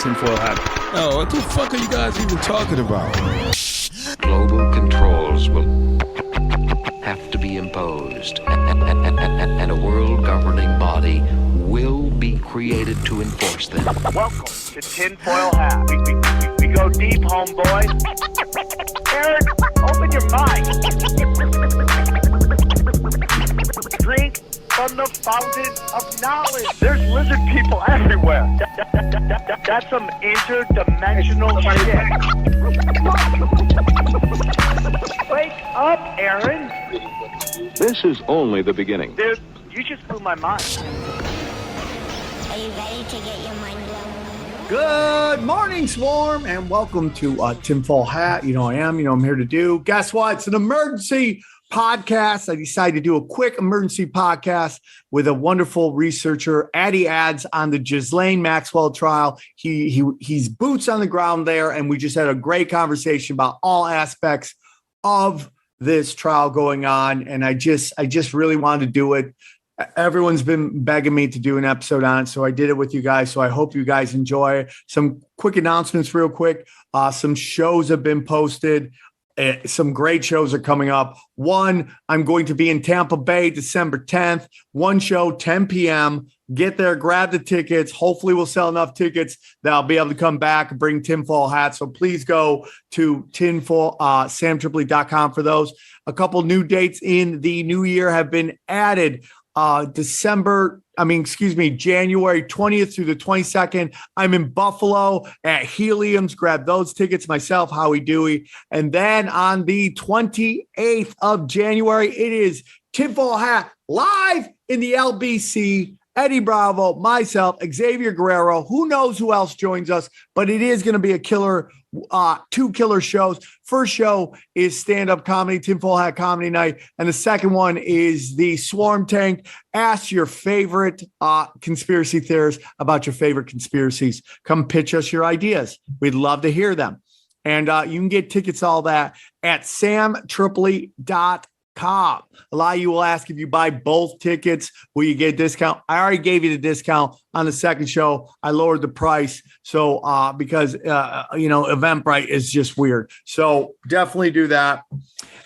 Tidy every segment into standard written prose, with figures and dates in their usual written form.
tinfoil hat. Oh, what the fuck are you guys even talking about? Global controls will have to be imposed, and a world governing body will be created to enforce them. Welcome to Tinfoil Hat. We go deep, homeboy. Aaron, open your mind. Drink from the fountain of knowledge. There's lizard people everywhere. That's some interdimensional shit. Wake up, Aaron. This is only the beginning. Dude, you just blew my mind. Are you ready to get your mind blown? Good morning, Swarm, and welcome to Tinfoil Hat. You know I am. You know I'm here to do. Guess what? It's an emergency podcast. I decided to do a quick emergency podcast with a wonderful researcher, Addy on the Ghislaine Maxwell trial. He's boots on the ground there, and we just had a great conversation about all aspects of this trial going on. And I just really wanted to do it. Everyone's been begging me to do an episode on it, so I did it with you guys. So I hope you guys enjoy. Some quick announcements real quick. Some shows have been posted. Some great shows are coming up. One, I'm going to be in Tampa Bay, December 10th. One show, 10 p.m. Get there, grab the tickets. Hopefully we'll sell enough tickets that I'll be able to come back and bring tinfoil hats. So please go to samtripoli.com for those. A couple new dates in the new year have been added. January 20th through the 22nd. I'm in Buffalo at Helium's. Grab those tickets myself, Howie Dewey. And then on the 28th of January, it is Tinfoil Hat live in the LBC. Eddie Bravo, myself, Xavier Guerrero. Who knows who else joins us, but it is going to be a killer, two killer shows. First show is stand-up comedy, Tinfoil Hat Comedy Night. And the second one is the Swarm Tank. Ask your favorite conspiracy theorists about your favorite conspiracies. Come pitch us your ideas. We'd love to hear them. And you can get tickets, all that, at samtripoli.com. A lot of you will ask, if you buy both tickets, will you get a discount? I already gave you the discount on the second show. I lowered the price. So because Eventbrite is just weird. So definitely do that.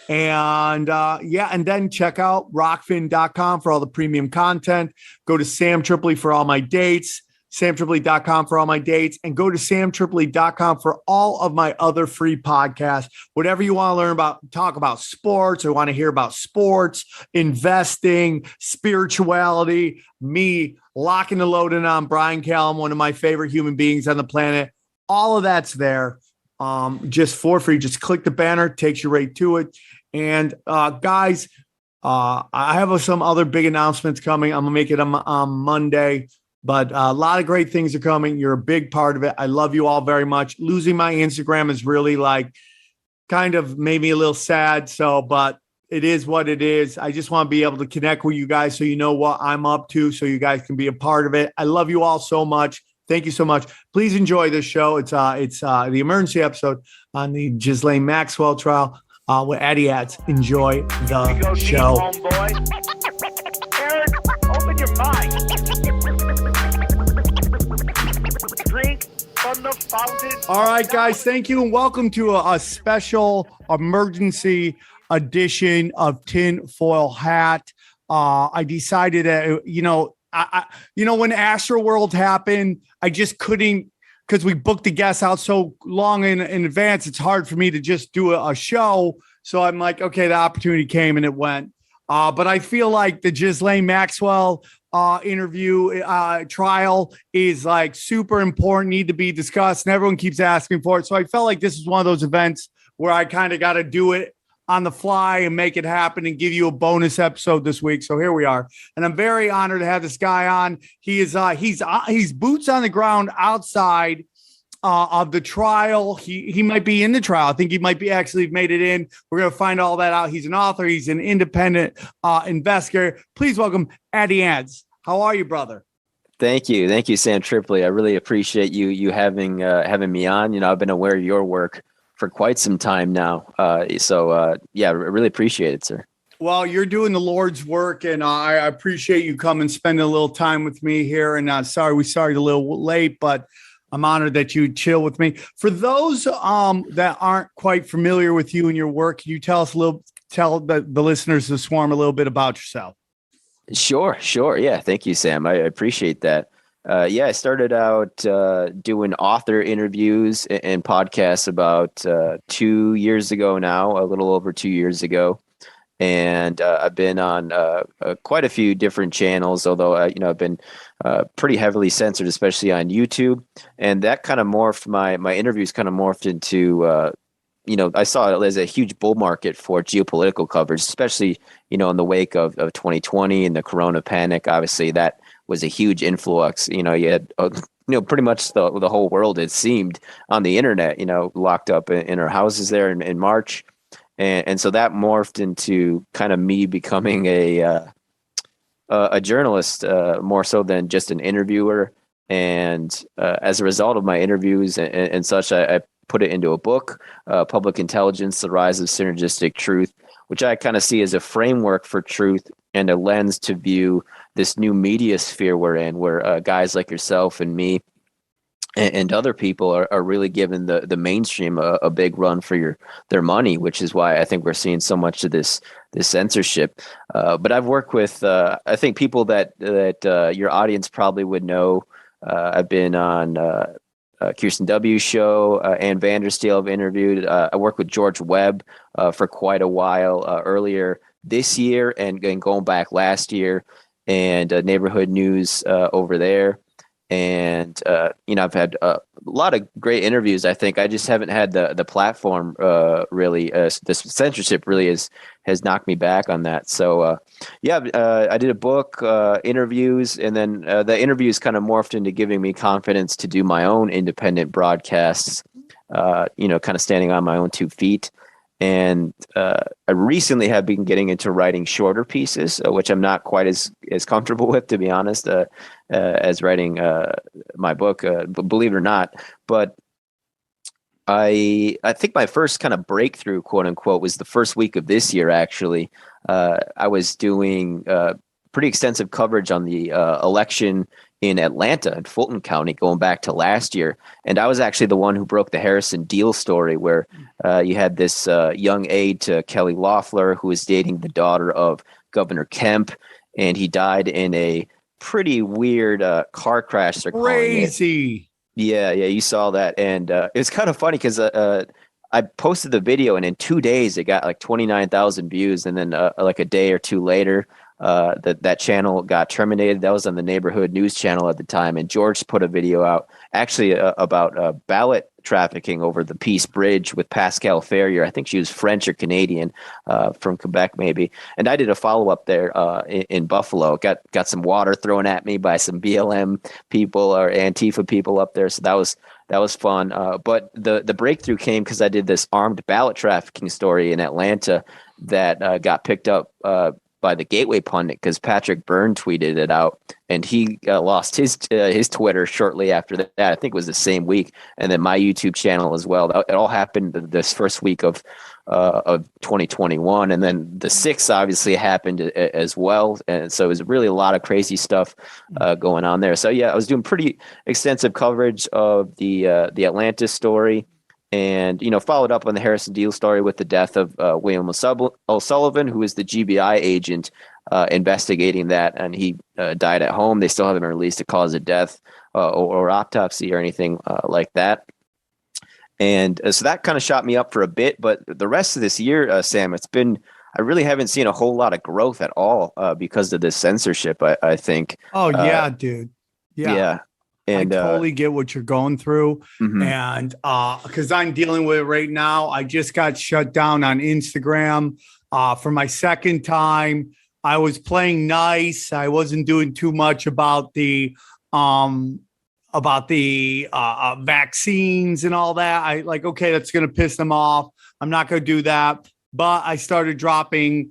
And and then check out rockfin.com for all the premium content. Go to Sam Tripoli for all my dates. samtripoli.com for all my dates, and go to samtripoli.com for all of my other free podcasts. Whatever you want to learn about, talk about sports, or want to hear about sports, investing, spirituality, me locking the loading on Brian Callum, one of my favorite human beings on the planet. All of that's there just for free. Just click the banner, takes you right to it. And guys, I have some other big announcements coming. I'm going to make it on Monday. But a lot of great things are coming. You're a big part of it. I love you all very much. Losing my Instagram is really kind of made me a little sad. But it is what it is. I just want to be able to connect with you guys so you know what I'm up to, so you guys can be a part of it. I love you all so much. Thank you so much. Please enjoy this show. It's the emergency episode on the Ghislaine Maxwell trial with Addy. Enjoy the show. Deep, homeboy. Aaron, open your mind. Drink from the fountain. All right, guys, thank you, and welcome to a special emergency edition of Tinfoil Hat. I decided that, when Astroworld happened, I just couldn't, because we booked the guests out so long in advance. It's hard for me to just do a show. So I'm like, okay, the opportunity came and it went. But I feel like the Ghislaine Maxwell interview trial is super important, need to be discussed, and everyone keeps asking for it. So I felt like this is one of those events where I kind of got to do it on the fly and make it happen and give you a bonus episode this week. So here we are, and I'm very honored to have this guy on. He is he's boots on the ground outside of the trial. He might be in the trial. I think he might be actually made it in. We're going to find all that out. He's an author. He's an independent investigator. Please welcome Addy. How are you, brother? Thank you, Sam Tripoli. I really appreciate you having me on. I've been aware of your work for quite some time now. I really appreciate it, sir. Well, you're doing the Lord's work, and I appreciate you coming, spending a little time with me here. And sorry a little late, but I'm honored that you chill with me. For those that aren't quite familiar with you and your work, can you tell the listeners, the swarm, a little bit about yourself? Sure. Yeah. Thank you, Sam. I appreciate that. I started out doing author interviews and podcasts about 2 years ago now, a little over 2 years ago. And I've been on quite a few different channels, although I've been pretty heavily censored, especially on YouTube. And that kind of morphed my interviews kind of morphed into I saw it as a huge bull market for geopolitical coverage, especially in the wake of 2020 and the Corona panic. Obviously, that was a huge influx. You had pretty much the whole world, it seemed, on the internet. Locked up in our houses there in March. And so that morphed into kind of me becoming a journalist, more so than just an interviewer. And as a result of my interviews and such, I put it into a book, Public Intelligence, The Rise of Synergistic Truth, which I kind of see as a framework for truth and a lens to view this new media sphere we're in, where guys like yourself and me and other people are really giving the mainstream a big run for their money, which is why I think we're seeing so much of this censorship. But I've worked with I think people that your audience probably would know. I've been on Kirsten W's show, Ann Vandersteel I've interviewed. I worked with George Webb for quite a while earlier this year and going back last year, and Neighborhood News over there. And I've had a lot of great interviews. I think I just haven't had the platform really. The censorship really has knocked me back on that. So I did a book, interviews, and then the interviews kind of morphed into giving me confidence to do my own independent broadcasts. Kind of standing on my own 2 feet. And I recently have been getting into writing shorter pieces, which I'm not quite as comfortable with, to be honest, as writing my book, believe it or not. But I think my first kind of breakthrough, quote unquote, was the first week of this year, actually. I was doing pretty extensive coverage on the election in Atlanta and Fulton County going back to last year. And I was actually the one who broke the Harrison Deal story, where you had this young aide to Kelly Loeffler who was dating the daughter of Governor Kemp, and he died in a pretty weird car crash. They're Crazy. Yeah, you saw that. And it's kind of funny because I posted the video, and in 2 days it got like 29,000 views. And then like a day or two later, that channel got terminated. That was on the Neighborhood News channel at the time. And George put a video out actually about ballot trafficking over the Peace Bridge with Pascal Ferrier. I think she was French or Canadian, from Quebec maybe. And I did a follow-up there in Buffalo. Got some water thrown at me by some BLM people or Antifa people up there. So that was fun. But the breakthrough came because I did this armed ballot trafficking story in Atlanta that got picked up by the Gateway Pundit, because Patrick Byrne tweeted it out, and he lost his Twitter shortly after that. I think it was the same week, and then my YouTube channel as well. It all happened this first week of 2021, and then the 6th obviously happened as well, and so it was really a lot of crazy stuff going on there. So I was doing pretty extensive coverage of the Atlantis story. And, followed up on the Harrison Deal story with the death of William O'Sullivan, who was the GBI agent investigating that. And he died at home. They still haven't released a cause of death or autopsy or anything like that. And so that kind of shot me up for a bit. But the rest of this year, Sam, I really haven't seen a whole lot of growth at all because of this censorship, I think. Oh, yeah, dude. Yeah. And I totally get what you're going through. Mm-hmm. And because I'm dealing with it right now, I just got shut down on Instagram for my second time. I was playing nice. I wasn't doing too much about the vaccines and all that. I okay, that's going to piss them off. I'm not going to do that. But I started dropping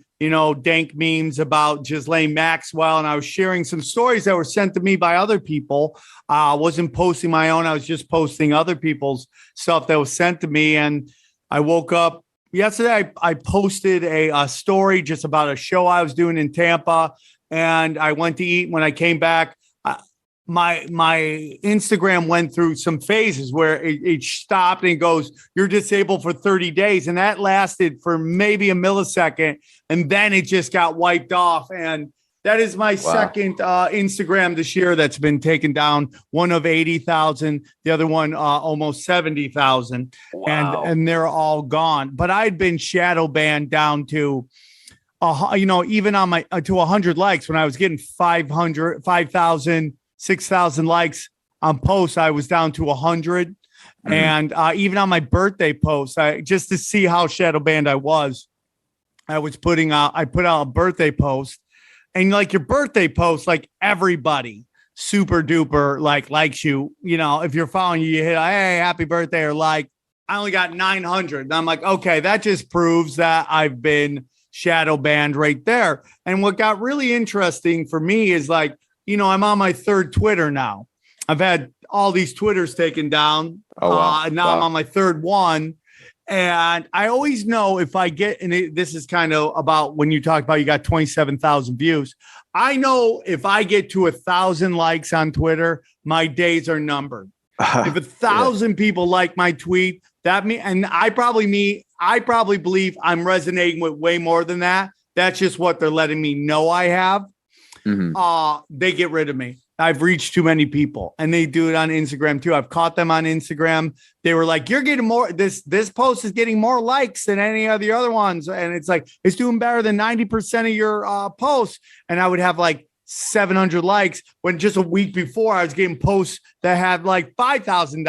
dank memes about Ghislaine Maxwell, and I was sharing some stories that were sent to me by other people. I wasn't posting my own. I was just posting other people's stuff that was sent to me. And I woke up yesterday. I posted a story just about a show I was doing in Tampa, and I went to eat. When I came back, my Instagram went through some phases where it stopped and goes, you're disabled for 30 days. And that lasted for maybe a millisecond. And then it just got wiped off. And that is my second Instagram this year that's been taken down. One of 80,000, the other one almost 70,000. Wow. And they're all gone. But I'd been shadow banned down to even on my to 100 likes when I was getting 500, 5,000, 6,000 likes on posts. I was down to 100. And even on my birthday posts, just to see how shadow banned I was, I put out a birthday post. And like your birthday post, like everybody super duper likes you. If you're following you hit, hey, happy birthday, or like. I only got 900. And I'm like, okay, that just proves that I've been shadow banned right there. And what got really interesting for me is I'm on my third Twitter now. I've had all these Twitters taken down. Oh, wow. And now I'm on my third one. And I always know if I get, and this is kind of about when you talk about you got 27,000 views. I know if I get to 1,000 likes on Twitter, my days are numbered. If 1,000 people like my tweet, I probably believe I'm resonating with way more than that. That's just what they're letting me know I have. They get rid of me. I've reached too many people, and they do it on Instagram too. I've caught them on Instagram. They were like, you're getting more, this post is getting more likes than any of the other ones. And it's like, it's doing better than 90% of your posts. And I would have like 700 likes when just a week before I was getting posts that had like 5,000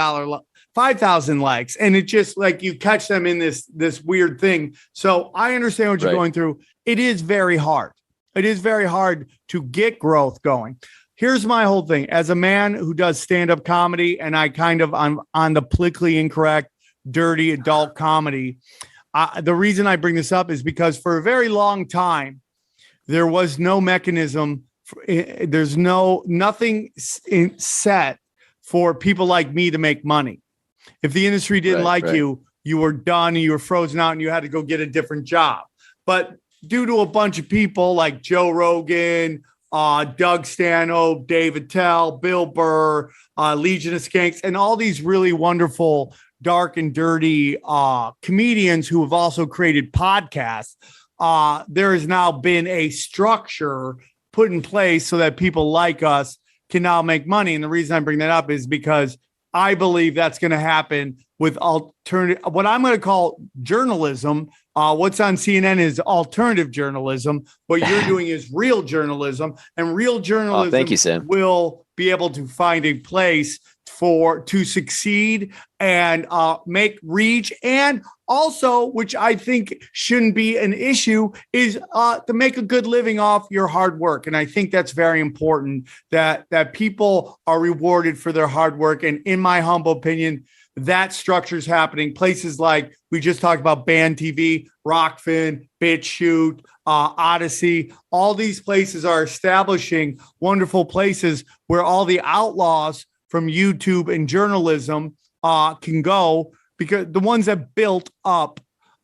likes. And it just like you catch them in this weird thing. So I understand what you're going through. It is very hard. It is very hard to get growth going. Here's my whole thing. As a man who does stand-up comedy, and I'm on the politically incorrect, dirty adult comedy. The reason I bring this up is because for a very long time, there was no mechanism. There's nothing set for people like me to make money. If the industry didn't you, you were done, and you were frozen out, and you had to go get a different job. But due to a bunch of people like Joe Rogan, Doug Stanhope, Dave Attell, Bill Burr, Legion of Skanks, and all these really wonderful, dark and dirty comedians who have also created podcasts, there has now been a structure put in place so that people like us can now make money. And the reason I bring that up is because I believe that's going to happen with alternative, what I'm going to call journalism. What's on CNN is alternative journalism. What you're doing is real journalism, and real journalism thank you, Sam. Will be able to find a place to succeed and make reach. And also, which I think shouldn't be an issue, is to make a good living off your hard work. And I think that's very important that people are rewarded for their hard work. And in my humble opinion, that structure is happening. Places like we just talked about Band TV, Rockfin, BitChute, Odyssey. All these places are establishing wonderful places where all the outlaws from YouTube and journalism can go, because the ones that built up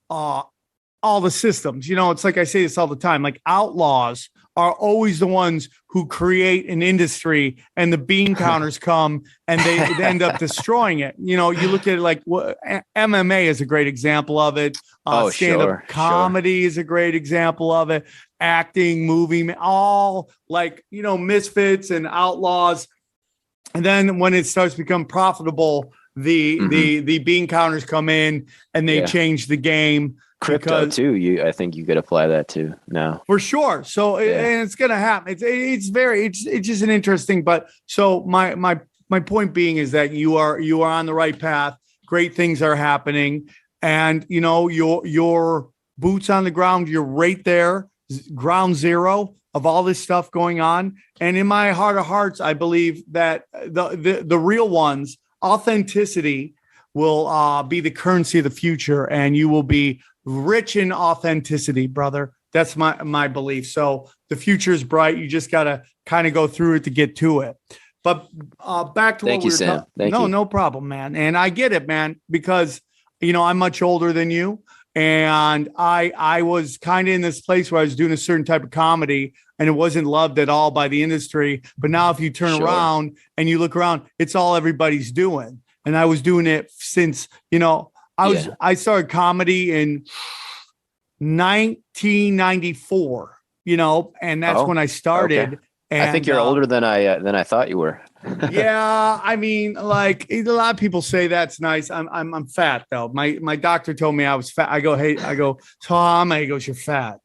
all the systems, it's like I say this all the time, like outlaws are always the ones who create an industry, and the bean counters come and they end up destroying it. You look at it like MMA is a great example of it. Stand-up comedy is a great example of it. Acting, movie, all misfits and outlaws. And then when it starts to become profitable, the bean counters come in and they change the game. Crypto too. I think you could apply that to now for sure. So and it's going to happen. It's just an interesting. But so my point being is that you are on the right path. Great things are happening, and your boots on the ground. You're right there, ground zero of all this stuff going on. And in my heart of hearts, I believe that the real ones, authenticity, will be the currency of the future, and you will be rich in authenticity, brother. That's my belief. So the future is bright. You just got to kind of go through it to get to it. But back to Thank you, Sam. No problem, man. And I get it, man, because I'm much older than you, and I was kind of in this place where I was doing a certain type of comedy. and it wasn't loved at all by the industry. But now if you turn around and you look around, it's all everybody's doing. And I was doing it since, I started comedy in 1994, and that's when I started. Okay. And I think you're older than I thought you were. Yeah, I mean, like a lot of people say that's nice. I'm fat though. My doctor told me I was fat. I go, Tom. He goes, you're fat.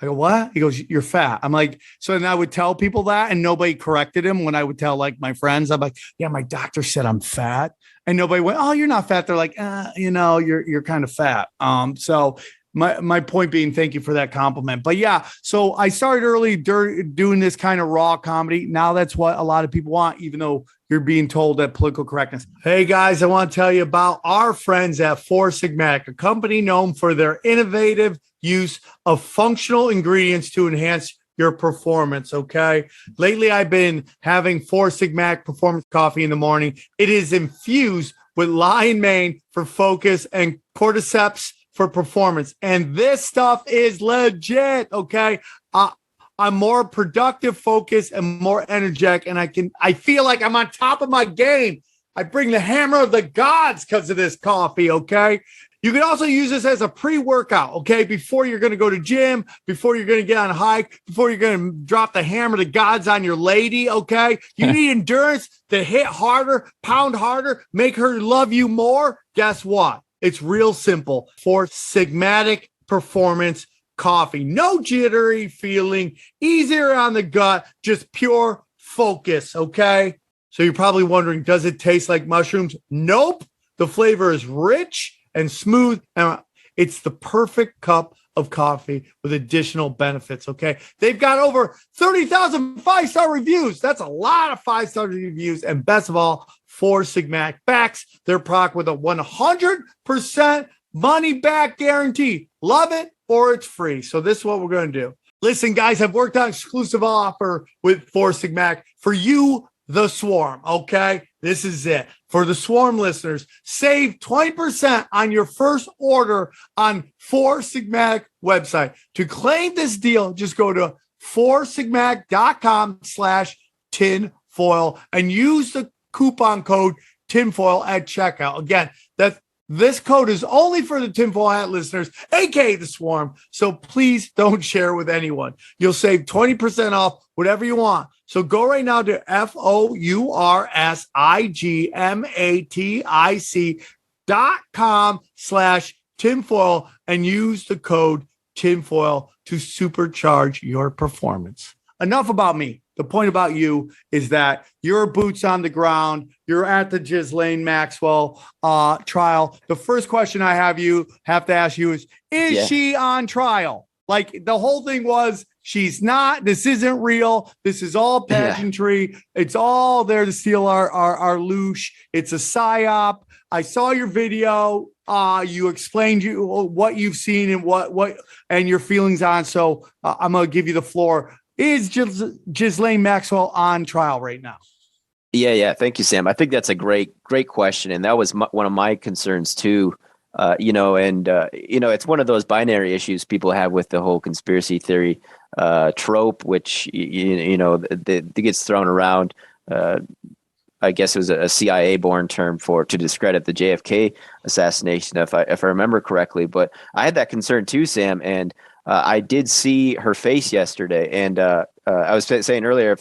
I go, what? He goes, you're fat. I'm like, so then I would tell people that, and nobody corrected him. When I would tell like my friends, I'm like, yeah, my doctor said I'm fat, and nobody went, oh, you're not fat. They're like, you're kind of fat. So. My point being, thank you for that compliment. But yeah, so I started early doing this kind of raw comedy. Now that's what a lot of people want, even though you're being told that political correctness. Hey guys, I want to tell you about our friends at Four Sigmatic, a company known for their innovative use of functional ingredients to enhance your performance. Okay. Lately, I've been having Four Sigmatic performance coffee in the morning. It is infused with lion mane for focus and cordyceps for performance. And this stuff is legit. Okay. I'm more productive, focused, and more energetic. And I feel like I'm on top of my game. I bring the hammer of the gods because of this coffee. Okay. You can also use this as a pre-workout. Okay. Before you're going to go to gym, before you're going to get on a hike, before you're going to drop the hammer of the gods on your lady. Okay. You need endurance to hit harder, pound harder, make her love you more. Guess what? It's real simple. Four Sigmatic performance coffee. No jittery feeling, easier on the gut, just pure focus. Okay. So you're probably wondering, does it taste like mushrooms? Nope. The flavor is rich and smooth. And it's the perfect cup of coffee with additional benefits. Okay. They've got over 30,000 5-star reviews. That's a lot of 5-star reviews. And best of all, Four Sigmatic backs their product with a 100% money back guarantee. Love it or it's free. So this is what we're going to do. Listen, guys, I've worked on exclusive offer with Four Sigmatic for you, the Swarm. Okay. This is it. For the Swarm listeners, save 20% on your first order on Four Sigmatic website. To claim this deal, just go to foursigmatic.com/tinfoil and use the coupon code tinfoil at checkout. Again, this code is only for the Tinfoil Hat listeners, aka the Swarm. So please don't share with anyone. You'll save 20% off whatever you want. So go right now to foursigmatic.com/tinfoil and use the code tinfoil to supercharge your performance. Enough about me. The point about you is that you're boots on the ground. You're at the Ghislaine Maxwell trial. The first question I have to ask you is she on trial? Like the whole thing was, she's not. This isn't real. This is all pageantry. Yeah. It's all there to steal our loosh. It's a psyop. I saw your video. You explained what you've seen and what and your feelings on. So I'm gonna give you the floor. Is Ghislaine Maxwell on trial right now? Yeah. Thank you, Sam. I think that's a great question. And that was one of my concerns too. It's one of those binary issues people have with the whole conspiracy theory trope, which, that gets thrown around. I guess it was a CIA born term to discredit the JFK assassination, if I remember correctly. But I had that concern too, Sam. And I did see her face yesterday, and I was saying earlier,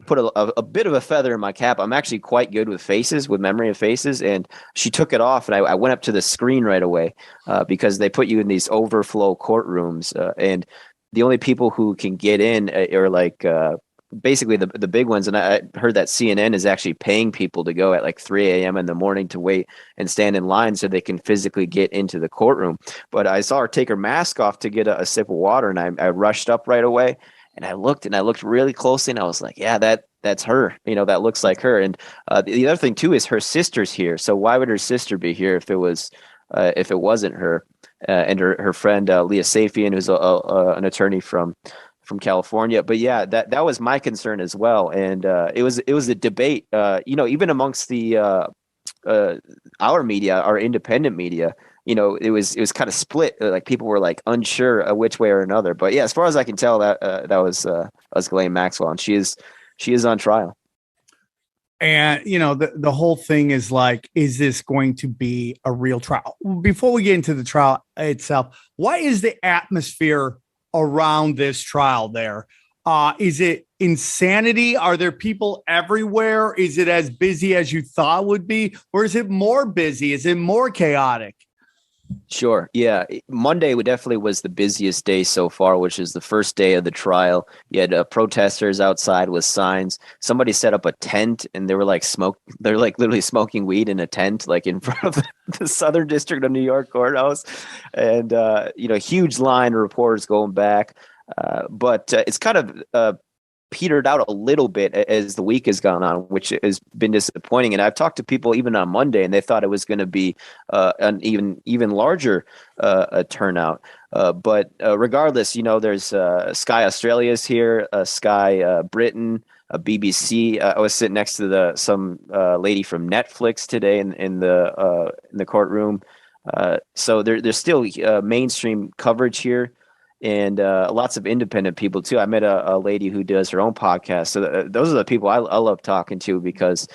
put a bit of a feather in my cap. I'm actually quite good with memory of faces, and she took it off, and I went up to the screen right away because they put you in these overflow courtrooms, and the only people who can get in are like basically the big ones. And I heard that CNN is actually paying people to go at like 3 a.m. in the morning to wait and stand in line so they can physically get into the courtroom. But I saw her take her mask off to get a sip of water, and I rushed up right away, and I looked really closely, and I was like, yeah, that's her. That looks like her. And the other thing too is her sister's here. So why would her sister be here if it wasn't her? And her friend Leah Safian, who's an attorney from California. But yeah, that was my concern as well. And it was a debate, even amongst the our media, our independent media, it was kind of split. Like people were like unsure of which way or another. But yeah, as far as I can tell, that was Ghislaine Maxwell, and she is on trial. And the whole thing is like, is this going to be a real trial? Before we get into the trial itself, what is the atmosphere around this trial there? Is it insanity? Are there people everywhere? Is it as busy as you thought it would be? Or is it more busy? Is it more chaotic? Sure. Yeah. Monday definitely was the busiest day so far, which is the first day of the trial. You had protesters outside with signs. Somebody set up a tent and they were like they're like literally smoking weed in a tent, like in front of the Southern District of New York courthouse. And, huge line of reporters going back. But it's kind of petered out a little bit as the week has gone on, which has been disappointing. And I've talked to people even on Monday, and they thought it was going to be an even larger turnout. But regardless, there's Sky Australia's here, Sky Britain, BBC. I was sitting next to some lady from Netflix today in the courtroom. So there's still mainstream coverage here. And lots of independent people too. I met a lady who does her own podcast. So those are the people I love talking to because,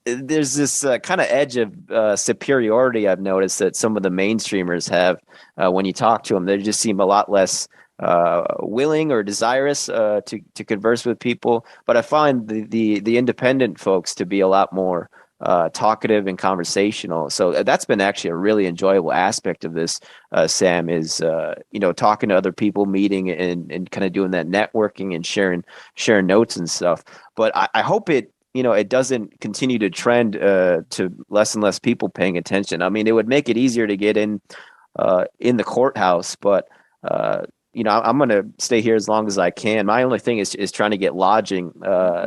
there's this kind of edge of superiority I've noticed that some of the mainstreamers have when you talk to them. They just seem a lot less willing or desirous to converse with people. But I find the independent folks to be a lot more talkative and conversational. So that's been actually a really enjoyable aspect of this, Sam, is, talking to other people, meeting and kind of doing that networking and sharing notes and stuff. But I hope it doesn't continue to trend to less and less people paying attention. I mean, it would make it easier to get in the courthouse, but I'm going to stay here as long as I can. My only thing is trying to get lodging.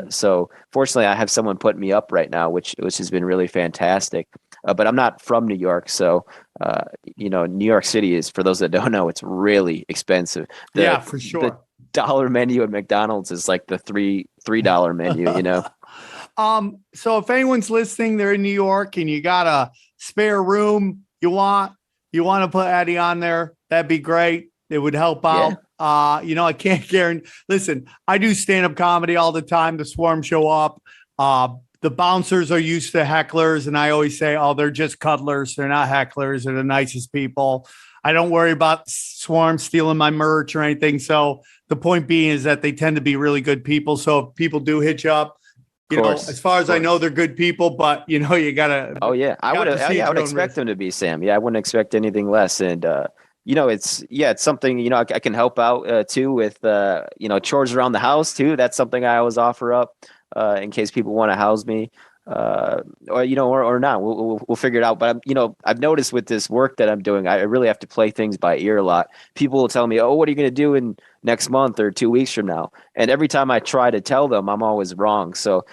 So fortunately I have someone putting me up right now, which has been really fantastic. But I'm not from New York. So, New York City is, for those that don't know, it's really expensive. Yeah, for sure. The dollar menu at McDonald's is like the $3 menu, So if anyone's listening, they're in New York and you got a spare room, you want to put Addy on there, that'd be great. It would help out. Yeah. I can't guarantee. Listen, I do stand-up comedy all the time. The Swarm show up. The bouncers are used to hecklers, and I always say, oh, they're just cuddlers. They're not hecklers. They're the nicest people. I don't worry about Swarm stealing my merch or anything. So the point being is that they tend to be really good people. So if people do hit you up, as far as I know, they're good people, but you gotta. Oh yeah, I would expect them to be, Sam. Yeah, I wouldn't expect anything less. And it's something, I can help out too with, chores around the house too. That's something I always offer up in case people want to house me or not. We'll figure it out. But I've noticed with this work that I'm doing, I really have to play things by ear a lot. People will tell me, oh, what are you going to do in next month or 2 weeks from now? And every time I try to tell them, I'm always wrong. So,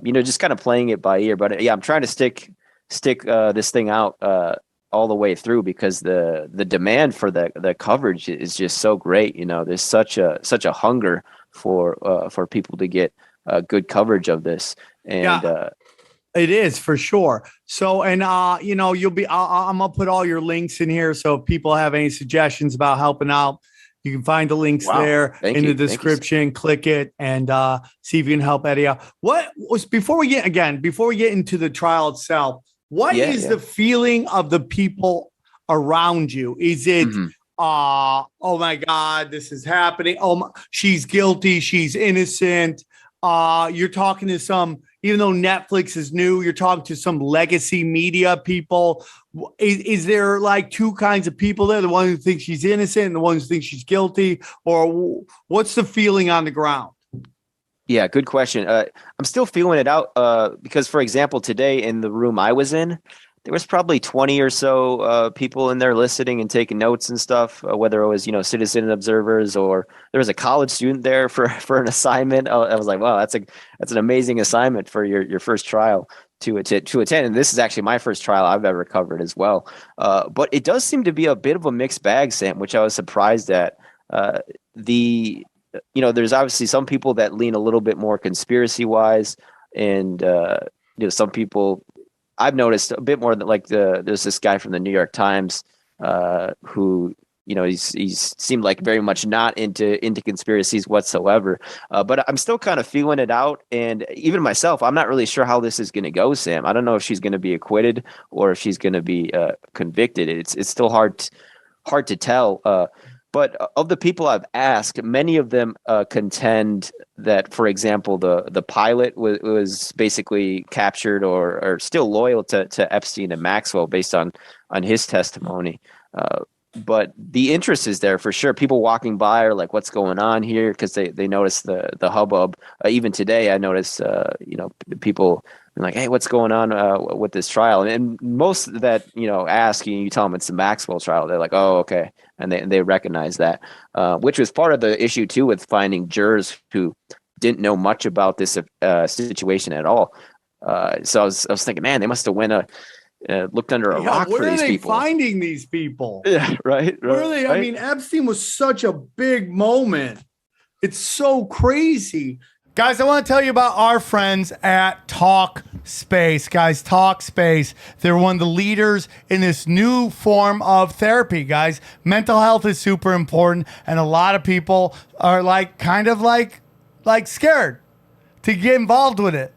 just kind of playing it by ear. But yeah, I'm trying to stick this thing out all the way through because the demand for the coverage is just so great. There's such a hunger for people to get good coverage of this. And it is for sure. So, and you'll be, I'm gonna put all your links in here. So if people have any suggestions about helping out, you can find the links there in the description. Click it and see if you can help Addy out. Before we get into the trial itself, what is the feeling of the people around you? Is it, oh my God, this is happening. Oh, she's guilty. She's innocent. You're talking to even though Netflix is new, you're talking to some legacy media people. Is there like two kinds of people there? The one who thinks she's innocent and the one who thinks she's guilty? Or what's the feeling on the ground? Yeah, good question. I'm still feeling it out because, for example, today in the room I was in, there was probably 20 or so people in there listening and taking notes and stuff, whether it was, citizen observers or there was a college student there for an assignment. I was like, wow, that's an amazing assignment for your first trial to attend. And this is actually my first trial I've ever covered as well. But it does seem to be a bit of a mixed bag, Sam, which I was surprised at. There's obviously some people that lean a little bit more conspiracy wise and, some people I've noticed a bit more that like there's this guy from the New York Times who, you know, he's seemed like very much not into conspiracies whatsoever. But I'm still kind of feeling it out. And even myself, I'm not really sure how this is going to go, Sam. I don't know if she's going to be acquitted or if she's going to be convicted. It's still hard to tell. But of the people I've asked, many of them contend that, for example, the pilot was basically captured or still loyal to Epstein and Maxwell based on his testimony. But the interest is there for sure. People walking by are like, what's going on here? Because they notice the hubbub. Even today, I noticed, people like, hey, what's going on with this trial? And most that, ask you tell them it's the Maxwell trial. They're like, oh, okay. And they recognize that, which was part of the issue, too, with finding jurors who didn't know much about this situation at all. So I was thinking, man, they must have looked under a rock for these people. Where are they finding these people? Yeah, right. Where are they? Right? I mean, Epstein was such a big moment. It's so crazy. Guys, I want to tell you about our friends at Talkspace. Guys, Talkspace. They're one of the leaders in this new form of therapy, guys. Mental health is super important, and a lot of people are kind of scared to get involved with it,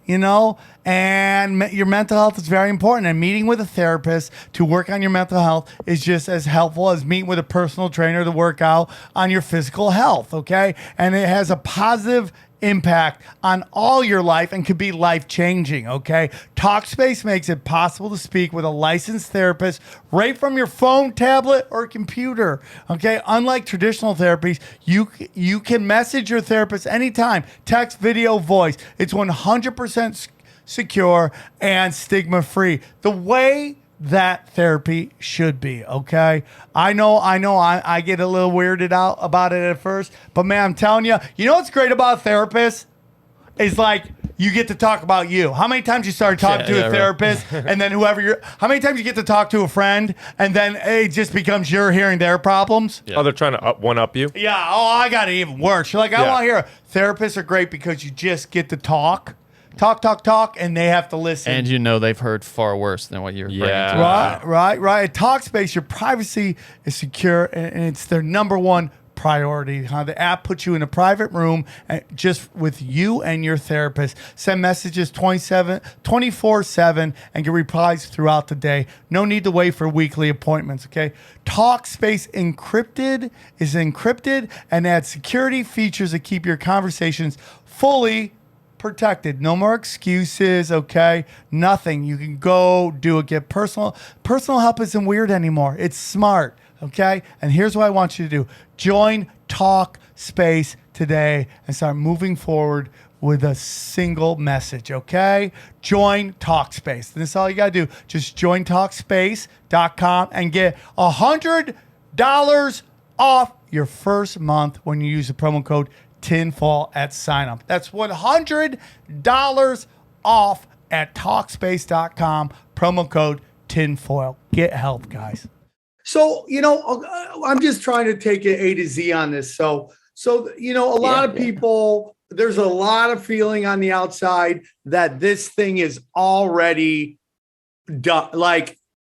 and your mental health is very important. And meeting with a therapist to work on your mental health is just as helpful as meeting with a personal trainer to work out on your physical health, okay? And it has a positive impact on all your life and could be life-changing, okay? Talkspace makes it possible to speak with a licensed therapist right from your phone, tablet, or computer, okay? Unlike traditional therapies, you can message your therapist anytime, text, video, voice. It's 100% secure and stigma-free. The way that therapy should be, okay? I know I get a little weirded out about it at first, but man, I'm telling you, what's great about a therapist is you get to talk about you. How many times you started talking to a therapist and then how many times you get to talk to a friend and then it just becomes you're hearing their problems? Yeah. Oh, they're trying to one-up you? Yeah. Oh, I got it even worse. You're like, I want to hear. Therapists are great because you just get to talk, and they have to listen. And they've heard far worse than what you're bringing to them. Right. At Talkspace, your privacy is secure, and it's their number one priority. The app puts you in a private room just with you and your therapist. Send messages 24/7 and get replies throughout the day. No need to wait for weekly appointments, okay? Talkspace is encrypted and adds security features that keep your conversations fully protected. No more excuses, okay? Nothing. You can go do it. Get personal. Personal help isn't weird anymore. It's smart, okay? And here's what I want you to do. Join Talkspace today and start moving forward with a single message, okay? Join Talkspace. And this is all you got to do. Just join Talkspace.com and get $100 off your first month when you use the promo code Tinfoil at sign up. That's $100 off at Talkspace.com. Promo code Tinfoil. Get help, guys. So, I'm just trying to take an A to Z on this. So a lot of people, there's a lot of feeling on the outside that this thing is already done.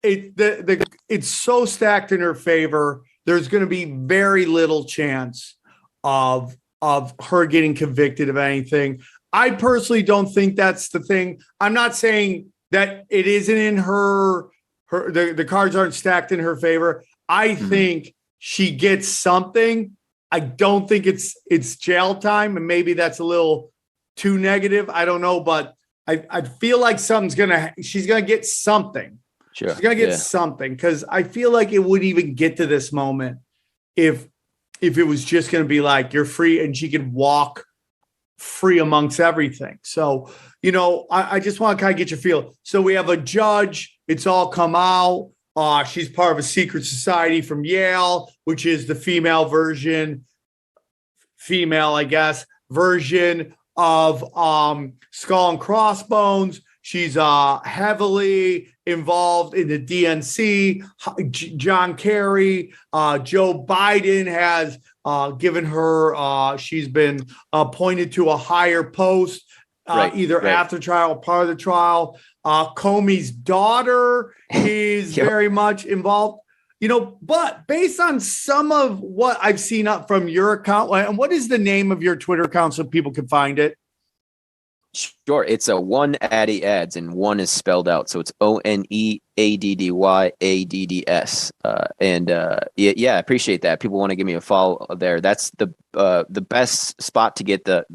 It's so stacked in her favor. There's going to be very little chance of her getting convicted of anything. I personally don't think that's the thing. I'm not saying that it isn't in the cards aren't stacked in her favor. I think she gets something. I don't think it's jail time, and maybe that's a little too negative. I don't know, but I feel like she's gonna get something. Sure. She's gonna get something, because I feel like it wouldn't even get to this moment if it was just going to be you're free and she could walk free amongst everything. So, I just want to kind of get your feel. So we have a judge. It's all come out. She's part of a secret society from Yale, which is the female, I guess, version of Skull and Crossbones. She's heavily involved in the DNC. John Kerry, Joe Biden has given her, she's been appointed to a higher post, either after trial or part of the trial. Comey's daughter is Yep. very much involved. But based on some of what I've seen up from your account, and what is the name of your Twitter account so people can find it? Sure. It's a one Addy ads, and one is spelled out. So it's ONEADDYADDS. Yeah, I appreciate that. People want to give me a follow there. That's the best spot to get the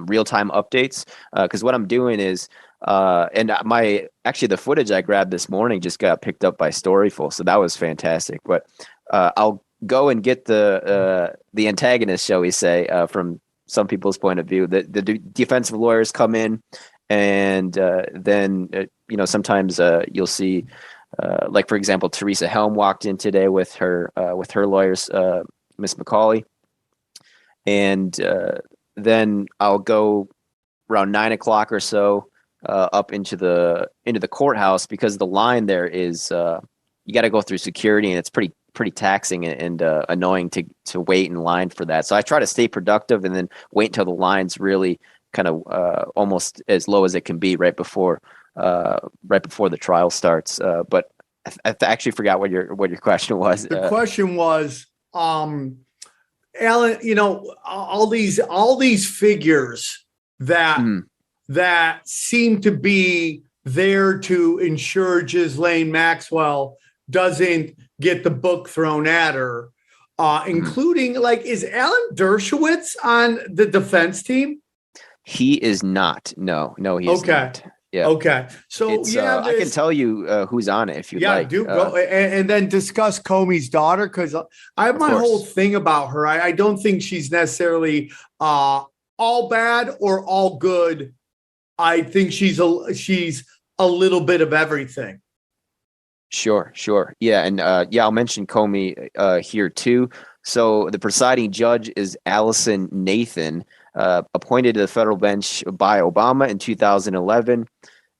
real-time updates. Because what I'm doing is, and the footage I grabbed this morning just got picked up by Storyful. So that was fantastic. But I'll go and get the antagonist, shall we say, from some people's point of view. The defensive lawyers come in, and then sometimes you'll see, like for example, Teresa Helm walked in today with her lawyers, Miss McCauley, and then I'll go around 9 o'clock or so up into the courthouse, because the line there is you got to go through security, and it's pretty taxing and annoying to wait in line for that. So I try to stay productive and then wait until the line's really kind of almost as low as it can be right before the trial starts. But I actually forgot what your question was. The question was, Alan, all these figures that seem to be there to ensure Ghislaine Maxwell doesn't get the book thrown at her, including is Alan Dershowitz on the defense team? He is not. No, he is not. Yeah. Okay. So I can tell you who's on it if you like. Yeah, do go and then discuss Comey's daughter, because I have my whole thing about her. I don't think she's necessarily all bad or all good. I think she's a little bit of everything. Sure. Yeah. And I'll mention Comey here too. So the presiding judge is Allison Nathan, appointed to the federal bench by Obama in 2011,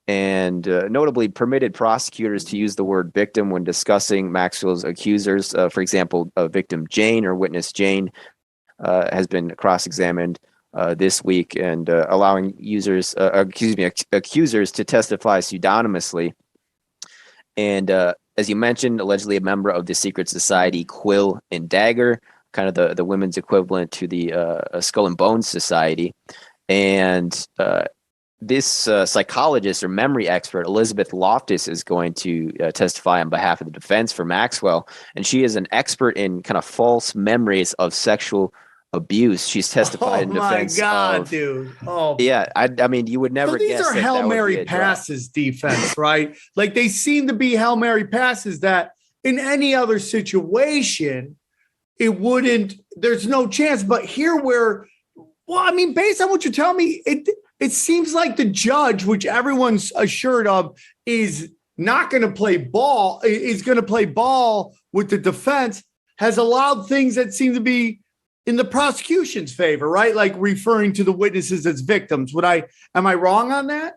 and notably permitted prosecutors to use the word victim when discussing Maxwell's accusers. For example, victim Jane or witness Jane has been cross-examined this week, and allowing accusers to testify pseudonymously. And as you mentioned, allegedly a member of the secret society Quill and Dagger, kind of the women's equivalent to the Skull and Bones Society. And this psychologist or memory expert, Elizabeth Loftus, is going to testify on behalf of the defense for Maxwell. And she is an expert in kind of false memories of sexual abuse. She's testified in defense. Oh my God, dude! Oh yeah, I mean, you would never. So these guess are Hail Mary passes defense, right? Like they seem to be Hail Mary passes that in any other situation it wouldn't. There's no chance. But here, based on what you're telling me, it seems like the judge, which everyone's assured of, is not going to play ball. Is going to play ball with the defense. Has allowed things that seem to be in the prosecution's favor, right? Like referring to the witnesses as victims. Am I wrong on that?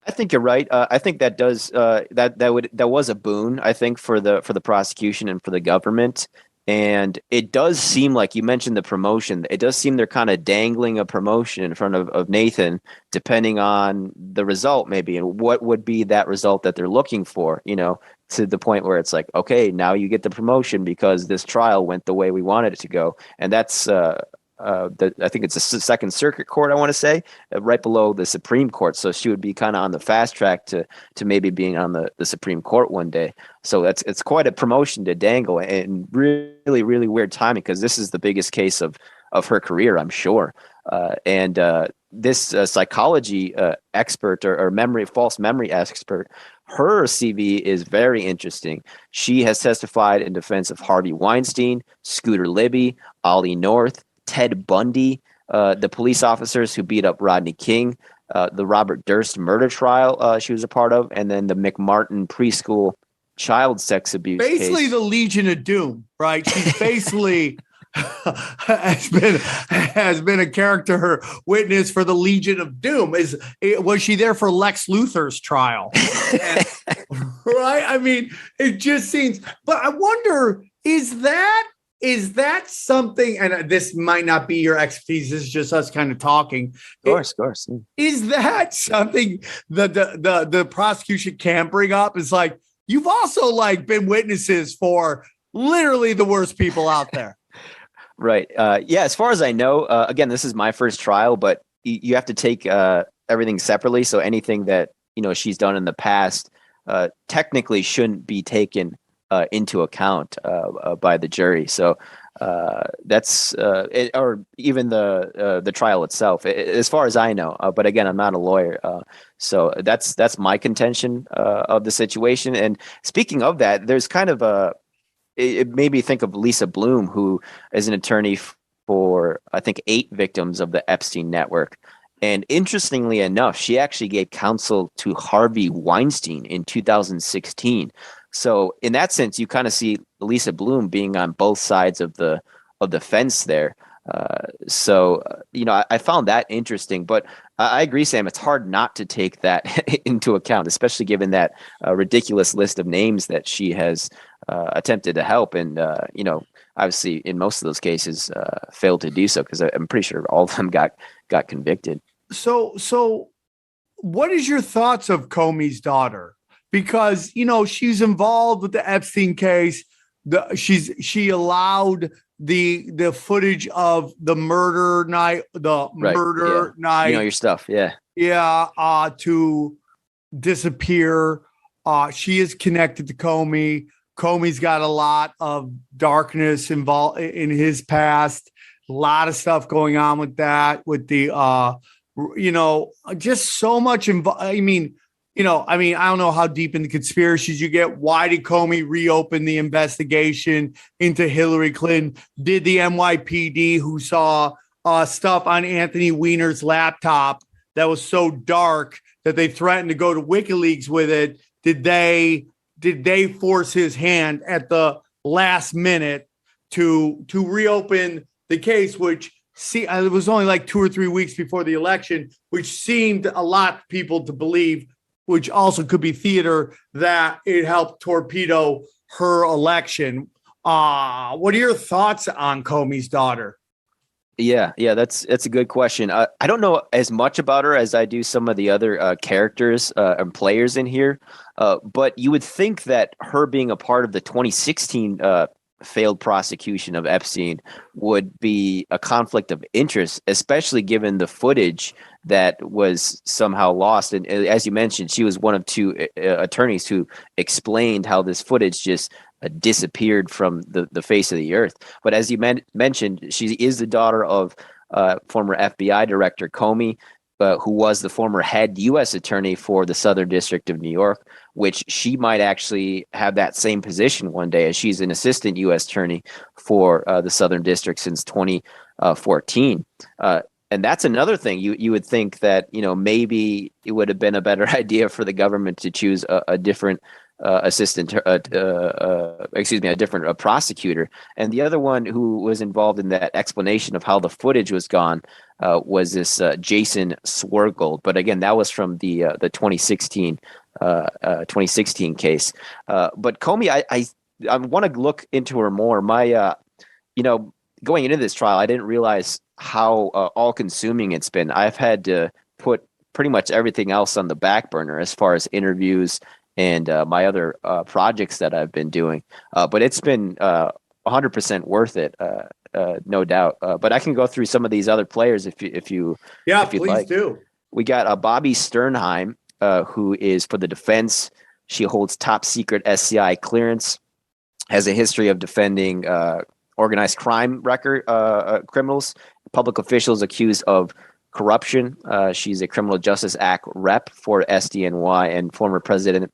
I think you're right. I think that does that was a boon, I think, for the prosecution and for the government. And it does seem like you mentioned the promotion. It does seem they're kind of dangling a promotion in front of Nathan, depending on the result, maybe, and what would be that result that they're looking for, to the point where it's like, okay, now you get the promotion because this trial went the way we wanted it to go. And that's, I think it's a Second Circuit Court, I want to say, right below the Supreme Court. So she would be kind of on the fast track to maybe being on the Supreme Court one day. So it's quite a promotion to dangle, and really, really weird timing, because this is the biggest case of her career, I'm sure. And this psychology expert or false memory expert, her CV is very interesting. She has testified in defense of Harvey Weinstein, Scooter Libby, Ollie North, Ted Bundy, the police officers who beat up Rodney King, the Robert Durst murder trial she was a part of, and then the McMartin preschool child sex abuse basically case. The Legion of Doom, right? She's basically has been a character witness for the Legion of Doom. Was she there for Lex Luthor's trial? Right? I mean, it just seems, but I wonder, is that Is that something, and this might not be your expertise, this is just us kind of talking. Of course. Is that something that the prosecution can't bring up? Is like, you've also like been witnesses for literally the worst people out there. Right. Yeah, as far as I know, again, this is my first trial, but you have to take everything separately. So anything that, she's done in the past technically shouldn't be taken into account by the jury. So that's it, or even the trial itself, as far as I know. But again, I'm not a lawyer, so that's my contention of the situation. And speaking of that, there's kind of it made me think of Lisa Bloom, who is an attorney for I think 8 victims of the Epstein network. And interestingly enough, she actually gave counsel to Harvey Weinstein in 2016. So in that sense, you kind of see Lisa Bloom being on both sides of the fence there. I found that interesting. But I agree, Sam. It's hard not to take that into account, especially given that ridiculous list of names that she has attempted to help, and obviously in most of those cases failed to do so, because I'm pretty sure all of them got convicted. So what is your thoughts of Comey's daughter? Because, she's involved with the Epstein case. She allowed the footage of the murder night, night. Your stuff. Yeah. Yeah. To disappear. She is connected to Comey. Comey's got a lot of darkness involved in his past. A lot of stuff going on with that, with the, just so much involved. I don't know how deep in the conspiracies you get. Why did Comey reopen the investigation into Hillary Clinton? Did the NYPD, who saw stuff on Anthony Weiner's laptop that was so dark that they threatened to go to WikiLeaks with it, did they force his hand at the last minute to reopen the case, which it was only like 2 or 3 weeks before the election, which seemed a lot of people to believe, which also could be theater, that it helped torpedo her election. What are your thoughts on Comey's daughter? Yeah, that's a good question. I don't know as much about her as I do some of the other characters and players in here, but you would think that her being a part of the 2016 failed prosecution of Epstein would be a conflict of interest, especially given the footage that was somehow lost. And as you mentioned, she was one of 2 attorneys who explained how this footage just disappeared from the face of the earth. But as you mentioned, she is the daughter of former FBI Director Comey, who was the former head U.S. attorney for the Southern District of New York, which she might actually have that same position one day, as she's an assistant U.S. attorney for the Southern District since 2014. And that's another thing. You would think that, maybe it would have been a better idea for the government to choose a different a different prosecutor. And the other one who was involved in that explanation of how the footage was gone was this Jason Swergold. But again, that was from the 2016 case. But Comey, I want to look into her more. My going into this trial, I didn't realize how all-consuming it's been. I've had to put pretty much everything else on the back burner as far as interviews and my other projects that I've been doing. But it's been 100% worth it, no doubt. But I can go through some of these other players if you'd please like. Do. We got Bobby Sternheim, who is for the defense. She holds top secret SCI clearance, has a history of defending organized crime criminals, public officials accused of corruption. She's a Criminal Justice Act rep for SDNY and former president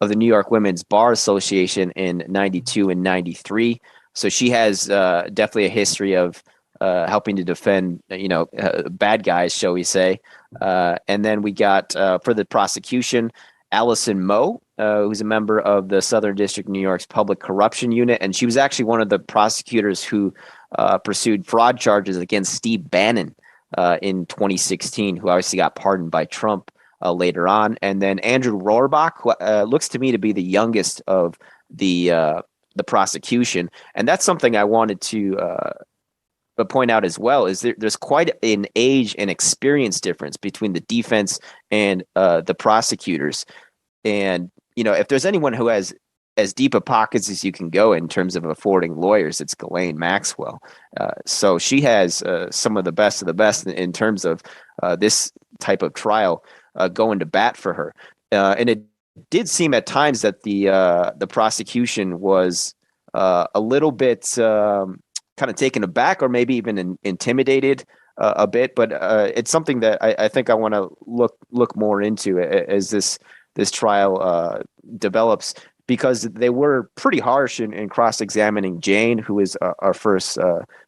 of the New York Women's Bar Association in 92 and 93. So she has definitely a history of helping to defend, bad guys, shall we say. And then we got for the prosecution, Allison Moe, who's a member of the Southern District of New York's Public Corruption Unit. And she was actually one of the prosecutors who pursued fraud charges against Steve Bannon in 2016, who obviously got pardoned by Trump later on. And then Andrew Rohrbach, who looks to me to be the youngest of the the prosecution. And that's something I wanted to point out as well, is there's quite an age and experience difference between the defense and the prosecutors. And, if there's anyone who has as deep a pockets as you can go in terms of affording lawyers, it's Ghislaine Maxwell. So she has some of the best in terms of this type of trial going to bat for her. And it did seem at times that the prosecution was a little bit kind of taken aback, or maybe even intimidated a bit. But it's something that I think I want to look more into as this trial develops, because they were pretty harsh in cross-examining Jane, who is our first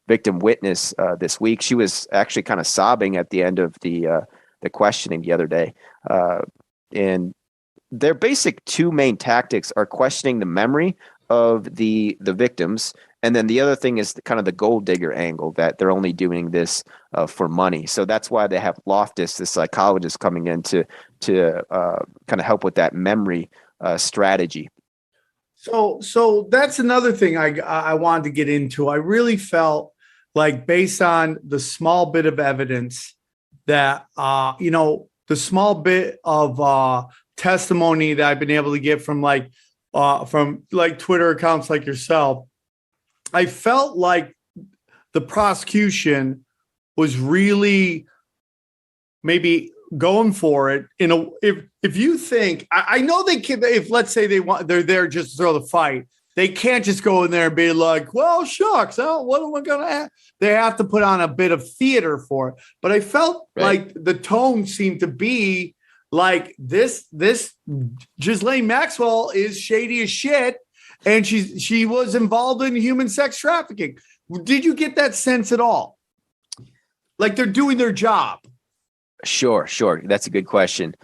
victim witness this week. She was actually kind of sobbing at the end of the questioning the other day. And their basic two main tactics are questioning the memory of the victims, and then the other thing is kind of the gold digger angle, that they're only doing this for money. So that's why they have Loftus, the psychologist, coming in to kind of help with that memory strategy. So that's another thing I wanted to get into. I really felt like, based on the small bit of evidence that, the small bit of testimony that I've been able to get from Twitter accounts like yourself, I felt like the prosecution was really maybe going for it. If you think, I know they can, if let's say they're there just to throw the fight, they can't just go in there and be like, well, shucks, what am I going to add? They have to put on a bit of theater for it. But I felt like the tone seemed to be like this Ghislaine Maxwell is shady as shit, and she was involved in human sex trafficking. Did you get that sense at all? Like they're doing their job? Sure. That's a good question.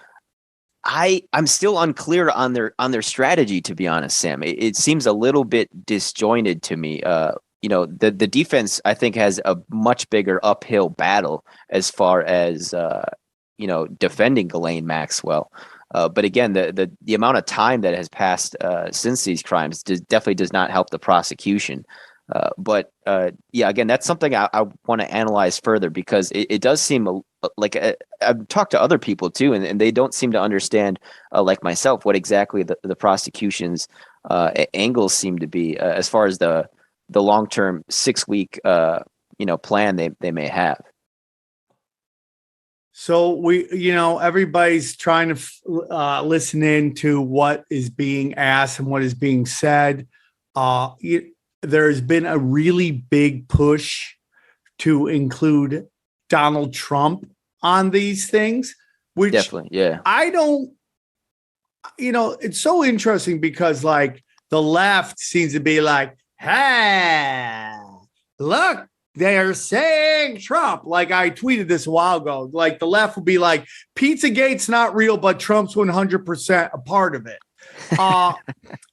I'm still unclear on their strategy, to be honest, Sam. It seems a little bit disjointed to me. The defense, I think, has a much bigger uphill battle as far as defending Ghislaine Maxwell. But again, the amount of time that has passed since these crimes definitely does not help the prosecution. But again, that's something I want to analyze further, because it does seem like I've talked to other people too, and they don't seem to understand, like myself, what exactly the prosecution's angles seem to be as far as the long-term 6-week plan they may have. So everybody's trying to listen in to what is being asked and what is being said. There's been a really big push to include Donald Trump on these things, which definitely, yeah. I don't, it's so interesting, because like the left seems to be like, hey, look, they're saying Trump. Like I tweeted this a while ago, like the left will be like, Pizzagate's not real, but Trump's 100% a part of it.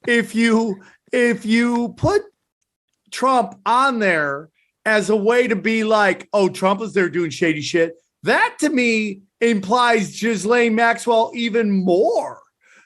If you put Trump on there as a way to be like, oh, Trump is there doing shady shit, that to me implies Ghislaine Maxwell even more.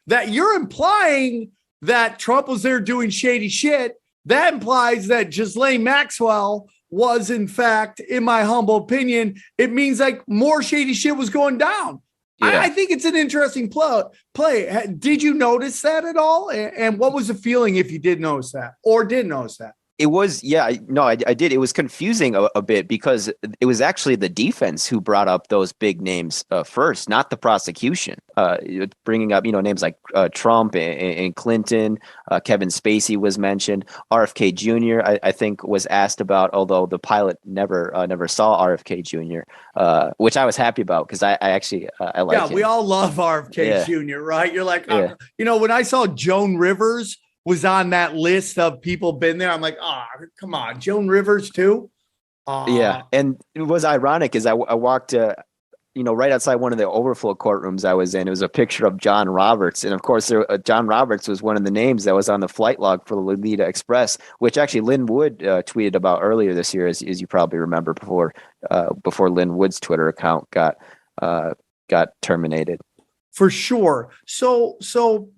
That you're implying that Trump was there doing shady shit. That implies that Ghislaine Maxwell was, in fact, in my humble opinion, it means like more shady shit was going down. Yeah. I think it's an interesting play. Did you notice that at all? And what was the feeling if you did notice that or did notice that? It was, I did. It was confusing a bit, because it was actually the defense who brought up those big names first, not the prosecution. Bringing up, names like Trump and Clinton, Kevin Spacey was mentioned. RFK Jr. I think was asked about, although the pilot never saw RFK Jr., which I was happy about, because I actually I like. Yeah, we all love RFK Jr. Right? You're like, when I saw Joan Rivers was on that list of people been there, I'm like, come on, Joan Rivers too. Yeah, and it was ironic as I walked, right outside one of the overflow courtrooms I was in. It was a picture of John Roberts, and of course, John Roberts was one of the names that was on the flight log for the Lolita Express, which actually Lynn Wood tweeted about earlier this year, as you probably remember, before Lynn Wood's Twitter account got terminated. For sure. So.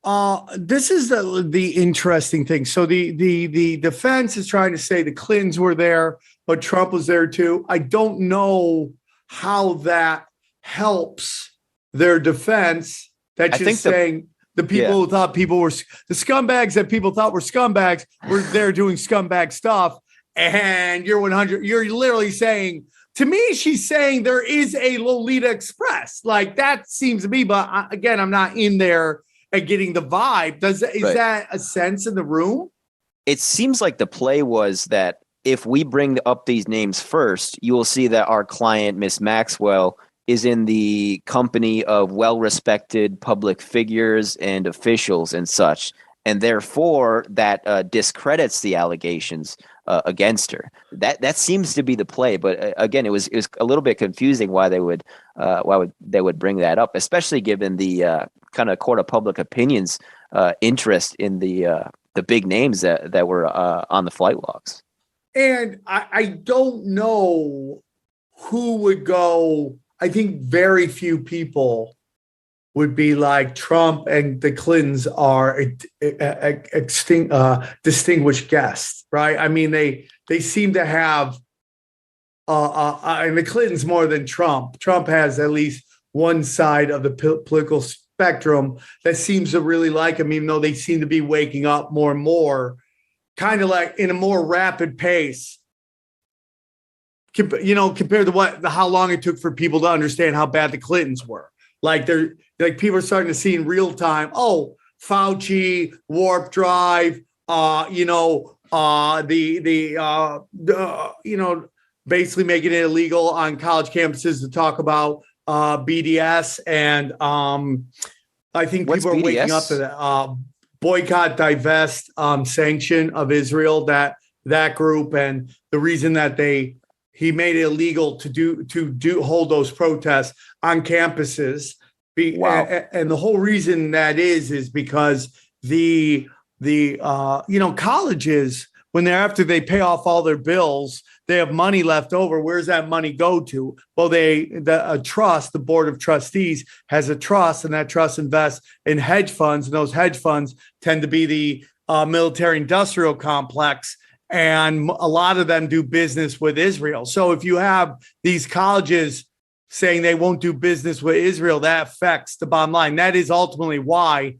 This is the interesting thing. So the defense is trying to say the Clintons were there, but Trump was there too. I don't know how that helps their defense. That's just saying the people who thought people were the scumbags that people thought were scumbags were there doing scumbag stuff. And you're literally saying, to me, she's saying there is a Lolita Express. Like that seems to be, but again, I'm not in there and getting the vibe. Is that a sense in the room? It seems like the play was that if we bring up these names first, you will see that our client, Miss Maxwell, is in the company of well-respected public figures and officials and such. And therefore, that discredits the allegations against her. That seems to be the play. But again, it was a little bit confusing why they would bring that up, especially given the kind of court of public opinion's interest in the big names that were on the flight logs. And I don't know who would go. I think very few people would be like Trump and the Clintons are distinguished guests, right? I mean, they seem to have, and the Clintons more than Trump. Trump has at least one side of the political spectrum that seems to really like him, even though they seem to be waking up more and more, kind of like in a more rapid pace. Compared to how long it took for people to understand how bad the Clintons were. Like people are starting to see in real time. Oh, Fauci, warp drive. Basically making it illegal on college campuses to talk about BDS, and I think people are waking up to that. Boycott, divest, sanction of Israel. That group, and the reason that he made it illegal to hold those protests on campuses. Wow. And the whole reason that is because the colleges, when after they pay off all their bills, they have money left over. Where's that money go to? Well, a trust, the board of trustees has a trust, and that trust invests in hedge funds, and those hedge funds tend to be the military industrial complex. And a lot of them do business with Israel. So if you have these colleges saying they won't do business with Israel, that affects the bottom line. That is ultimately why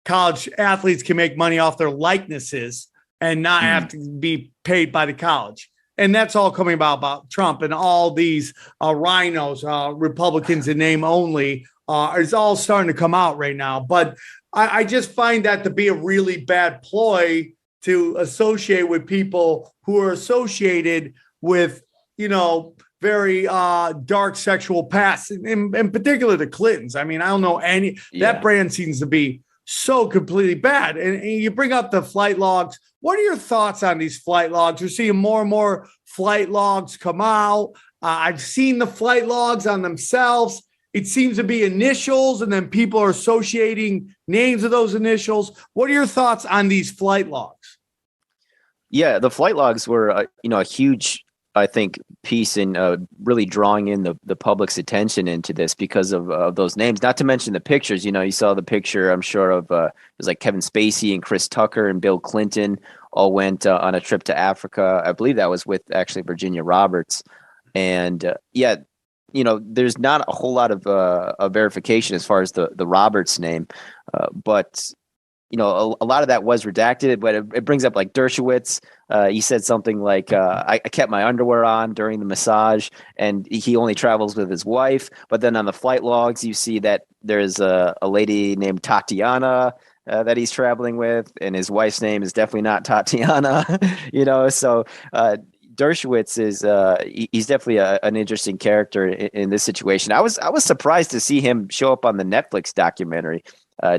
college athletes can make money off their likenesses and not have to be paid by the college. And that's all coming about Trump and all these rhinos, Republicans in name only, is all starting to come out right now. But I just find that to be a really bad ploy to associate with people who are associated with, very dark sexual past, in particular the Clintons. I mean, I don't know that brand seems to be so completely bad. And you bring up the flight logs. What are your thoughts on these flight logs? We're seeing more and more flight logs come out. I've seen the flight logs on themselves. It seems to be initials, and then people are associating names of those initials. What are your thoughts on these flight logs? Yeah, the flight logs were, a huge, I think, piece in really drawing in the public's attention into this because of those names. Not to mention the pictures. You saw the picture, I'm sure, of it was like Kevin Spacey and Chris Tucker and Bill Clinton all went on a trip to Africa. I believe that was with actually Virginia Roberts. And there's not a whole lot of verification as far as the Roberts name, but a lot of that was redacted, but it brings up like Dershowitz. He said something like, I kept my underwear on during the massage, and he only travels with his wife. But then on the flight logs, you see that there's a lady named Tatiana that he's traveling with, and his wife's name is definitely not Tatiana, so Dershowitz is he's definitely an interesting character in this situation. I was surprised to see him show up on the Netflix documentary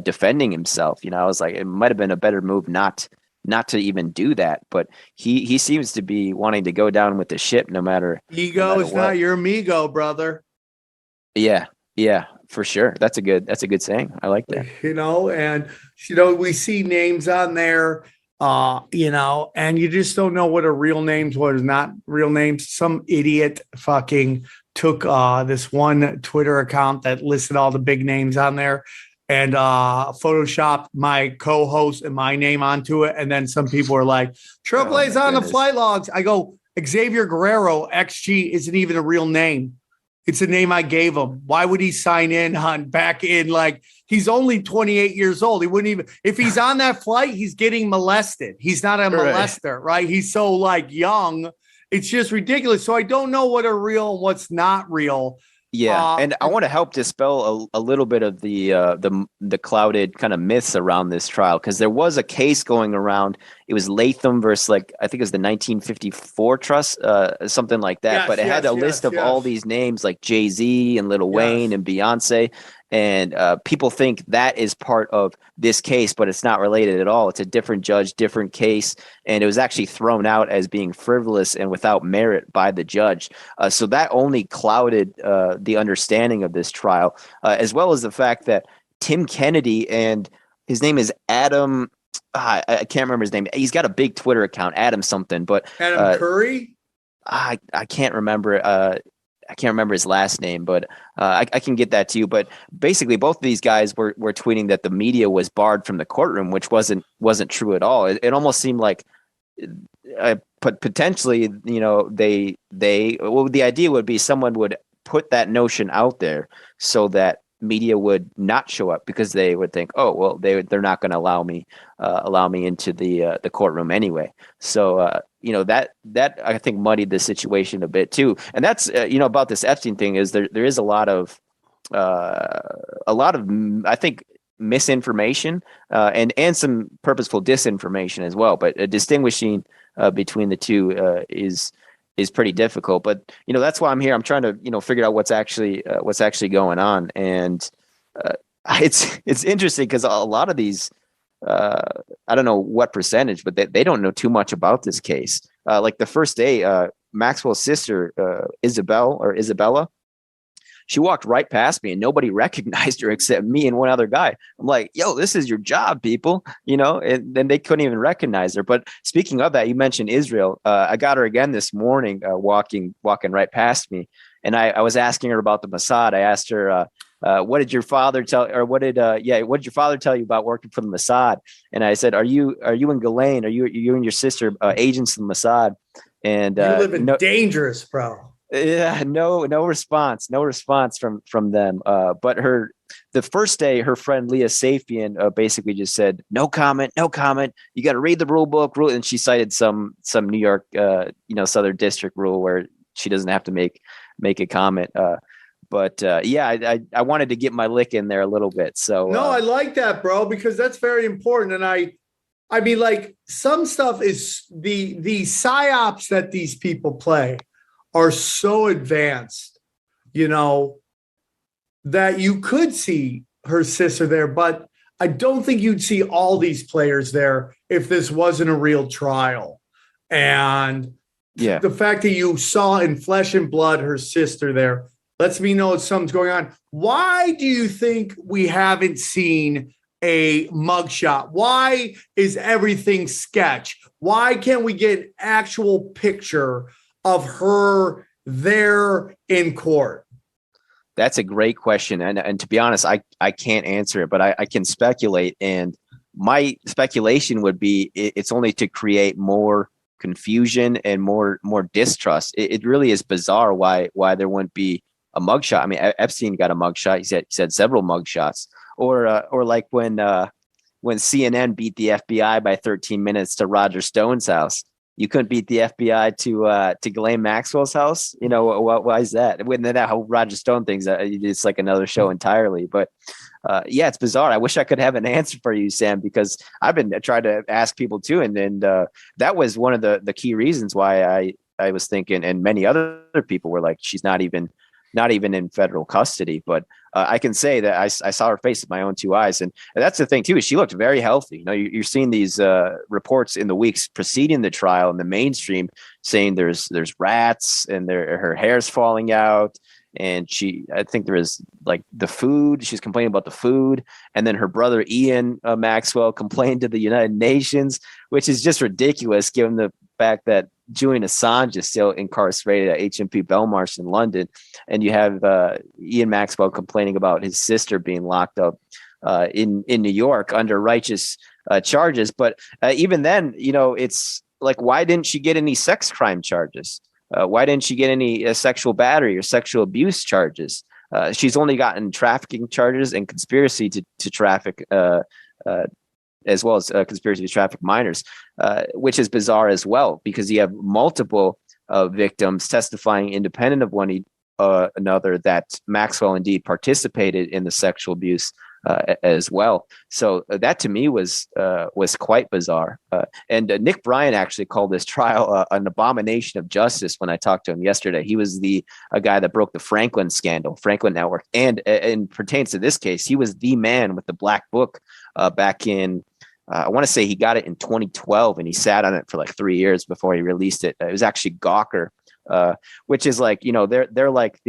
defending himself. I was like, it might have been a better move not to even do that, but he seems to be wanting to go down with the ship no matter. Ego is not your amigo, brother. Yeah, for sure. That's a good saying. I like that. And we see names on there. And you just don't know what are real names, what is not real names. Some idiot fucking took this one Twitter account that listed all the big names on there and photoshopped my co-host and my name onto it. And then some people are like, Triple A's on the flight logs. I go, Xavier Guerrero, XG, isn't even a real name. It's a name I gave him. Why would he sign in on back in? Like, he's only 28 years old. He wouldn't even, if he's on that flight, he's getting molested. He's not a molester, right? He's so like young. It's just ridiculous. So I don't know what are real and what's not real. Yeah, and I want to help dispel a little bit of the clouded kind of myths around this trial, because there was a case going around. It was Latham versus, like, I think it was the 1954 trust, something like that. Yes, but it had a list of all these names like Jay-Z and Lil Wayne and Beyonce. And people think that is part of this case, but it's not related at all. It's a different judge, different case. And it was actually thrown out as being frivolous and without merit by the judge. So that only clouded the understanding of this trial, as well as the fact that Tim Kennedy, and his name is Adam, I can't remember his name. He's got a big Twitter account, Adam something, but Adam Curry? I can't remember. I can't remember his last name, but I can get that to you. But basically, both of these guys were tweeting that the media was barred from the courtroom, which wasn't true at all. It almost seemed like, but potentially, you know, the idea would be someone would put that notion out there so that media would not show up, because they would think, oh, well, they're not going to allow me into the courtroom anyway. So you know, that I think muddied the situation a bit too. And that's you know, about this Epstein thing is there is a lot of I think misinformation and some purposeful disinformation as well. But distinguishing between the two is pretty difficult. But you know, that's why I'm here. I'm trying to, you know, figure out what's actually going on. And it's interesting because a lot of these, I don't know what percentage, but they don't know too much about this case. Like the first day, Maxwell's sister, Isabella, she walked right past me and nobody recognized her except me and one other guy. I'm like, yo, this is your job, people, you know, and then they couldn't even recognize her. But speaking of that, you mentioned Israel. I got her again this morning, walking right past me. And I was asking her about the Mossad. I asked her, what did your father tell your father tell you about working for the Mossad? And I said, are you and Ghislaine, are you and your sister agents in the Mossad? And you live in dangerous, bro. Yeah, no response from them. But the first day, her friend Leah Safian basically just said, no comment. You got to read the rule book. And she cited some New York, Southern District rule where she doesn't have to make a comment. But I wanted to get my lick in there a little bit. So no, I like that, bro, because that's very important. And I mean, like, some stuff is the psyops that these people play are so advanced, you know, that you could see her sister there, but I don't think you'd see all these players there if this wasn't a real trial. And the fact that you saw in flesh and blood her sister there lets me know something's going on. Why do you think we haven't seen a mugshot? Why is everything sketch? Why can't we get actual picture of her there in court? That's a great question. And to be honest, I can't answer it, but I can speculate. And my speculation would be it's only to create more confusion and more distrust. It really is bizarre why there wouldn't be a mugshot. I mean, Epstein got a mugshot. He said several mugshots. Or like when CNN beat the FBI by 13 minutes to Roger Stone's house. You couldn't beat the FBI to Ghislaine Maxwell's house. You know, why is that? When that how Roger Stone thinks it's like another show entirely. But it's bizarre. I wish I could have an answer for you, Sam, because I've been trying to ask people too, and that was one of the key reasons why I was thinking, and many other people were like, she's not even in federal custody. But I can say that I saw her face with my own two eyes. And that's the thing too, is she looked very healthy. You know, you're seeing these reports in the weeks preceding the trial in the mainstream saying there's rats and her hair's falling out. And I think there is like the food. She's complaining about the food. And then her brother, Ian Maxwell, complained to the United Nations, which is just ridiculous given the fact that Julian Assange is still incarcerated at HMP Belmarsh in London. And you have Ian Maxwell complaining about his sister being locked up in New York under righteous charges. But even then, it's like, why didn't she get any sex crime charges? Why didn't she get any sexual battery or sexual abuse charges? She's only gotten trafficking charges and conspiracy to traffic, as well as conspiracy to traffic minors, which is bizarre as well, because you have multiple victims testifying independent of one another that Maxwell indeed participated in the sexual abuse as well. So that to me was quite bizarre. And Nick Bryan actually called this trial an abomination of justice when I talked to him yesterday. He was a guy that broke the Franklin scandal, Franklin Network. And pertains to this case, he was the man with the black book back in, I want to say he got it in 2012, and he sat on it for like 3 years before he released it. It was actually Gawker, which is like, they're like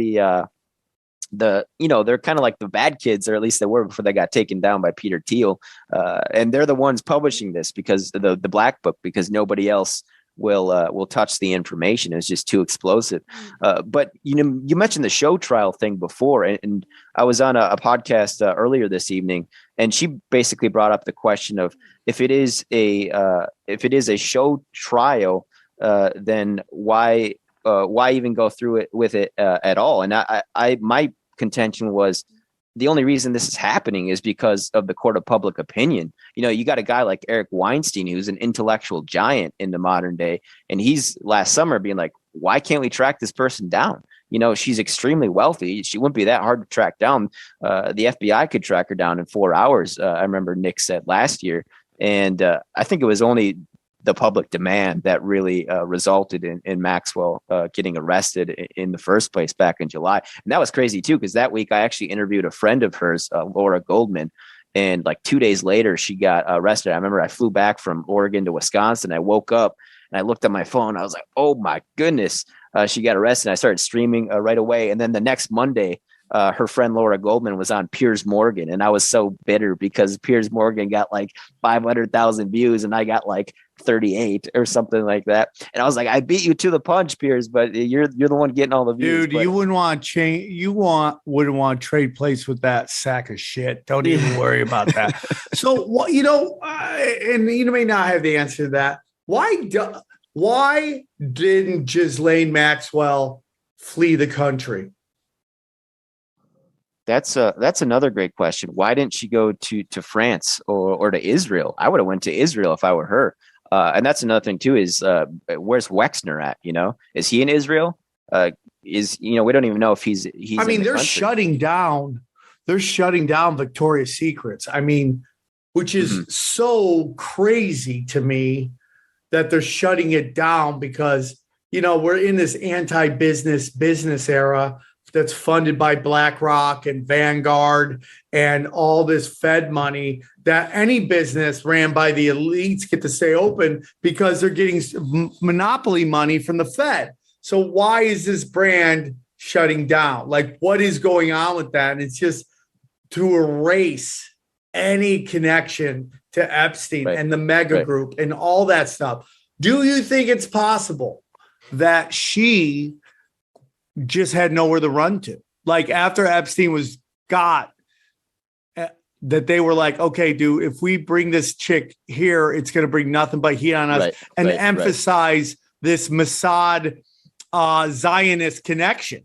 they're kind of like the bad kids, or at least they were before they got taken down by Peter Thiel. And they're the ones publishing this because the black book, because nobody else will touch the information. It's just too explosive. But you mentioned the show trial thing before, and I was on a podcast earlier this evening, and she basically brought up the question of if it is a show trial, then why even go through it with it at all? And my contention was the only reason this is happening is because of the court of public opinion. You got a guy like Eric Weinstein, who's an intellectual giant in the modern day, and he's last summer being like, why can't we track this person down? She's extremely wealthy. She wouldn't be that hard to track down. The FBI could track her down in 4 hours. I remember Nick said last year. And I think it was only the public demand that really resulted in Maxwell getting arrested in the first place back in July. And that was crazy too, because that week I actually interviewed a friend of hers, Laura Goldman, and like 2 days later she got arrested. I remember I flew back from Oregon to Wisconsin. I woke up and I looked at my phone. I was like, oh my goodness, she got arrested. I started streaming right away. And then the next Monday, her friend Laura Goldman was on Piers Morgan, and I was so bitter because Piers Morgan got like 500,000 views and I got like 38 or something like that. And I was like, I beat you to the punch, Piers, but you're the one getting all the views. Dude, you wouldn't want to change. Wouldn't want to trade place with that sack of shit. Don't even worry about that. So what, and you may not have the answer to that. Why didn't Ghislaine Maxwell flee the country? That's another great question. Why didn't she go to France or to Israel? I would have went to Israel if I were her. And that's another thing too, is where's Wexner at? Is he in Israel? We don't even know if he's I mean, they're shutting down Victoria's Secrets. I mean, which is so crazy to me that they're shutting it down because, we're in this business era that's funded by BlackRock and Vanguard and all this Fed money, that any business ran by the elites get to stay open because they're getting monopoly money from the Fed. So why is this brand shutting down? Like, what is going on with that? And it's just to erase any connection to Epstein and the mega group and all that stuff. Do you think it's possible that she just had nowhere to run to? Like after Epstein was got, that they were like, okay, dude, if we bring this chick here, it's going to bring nothing but heat on us and emphasize this Mossad Zionist connection.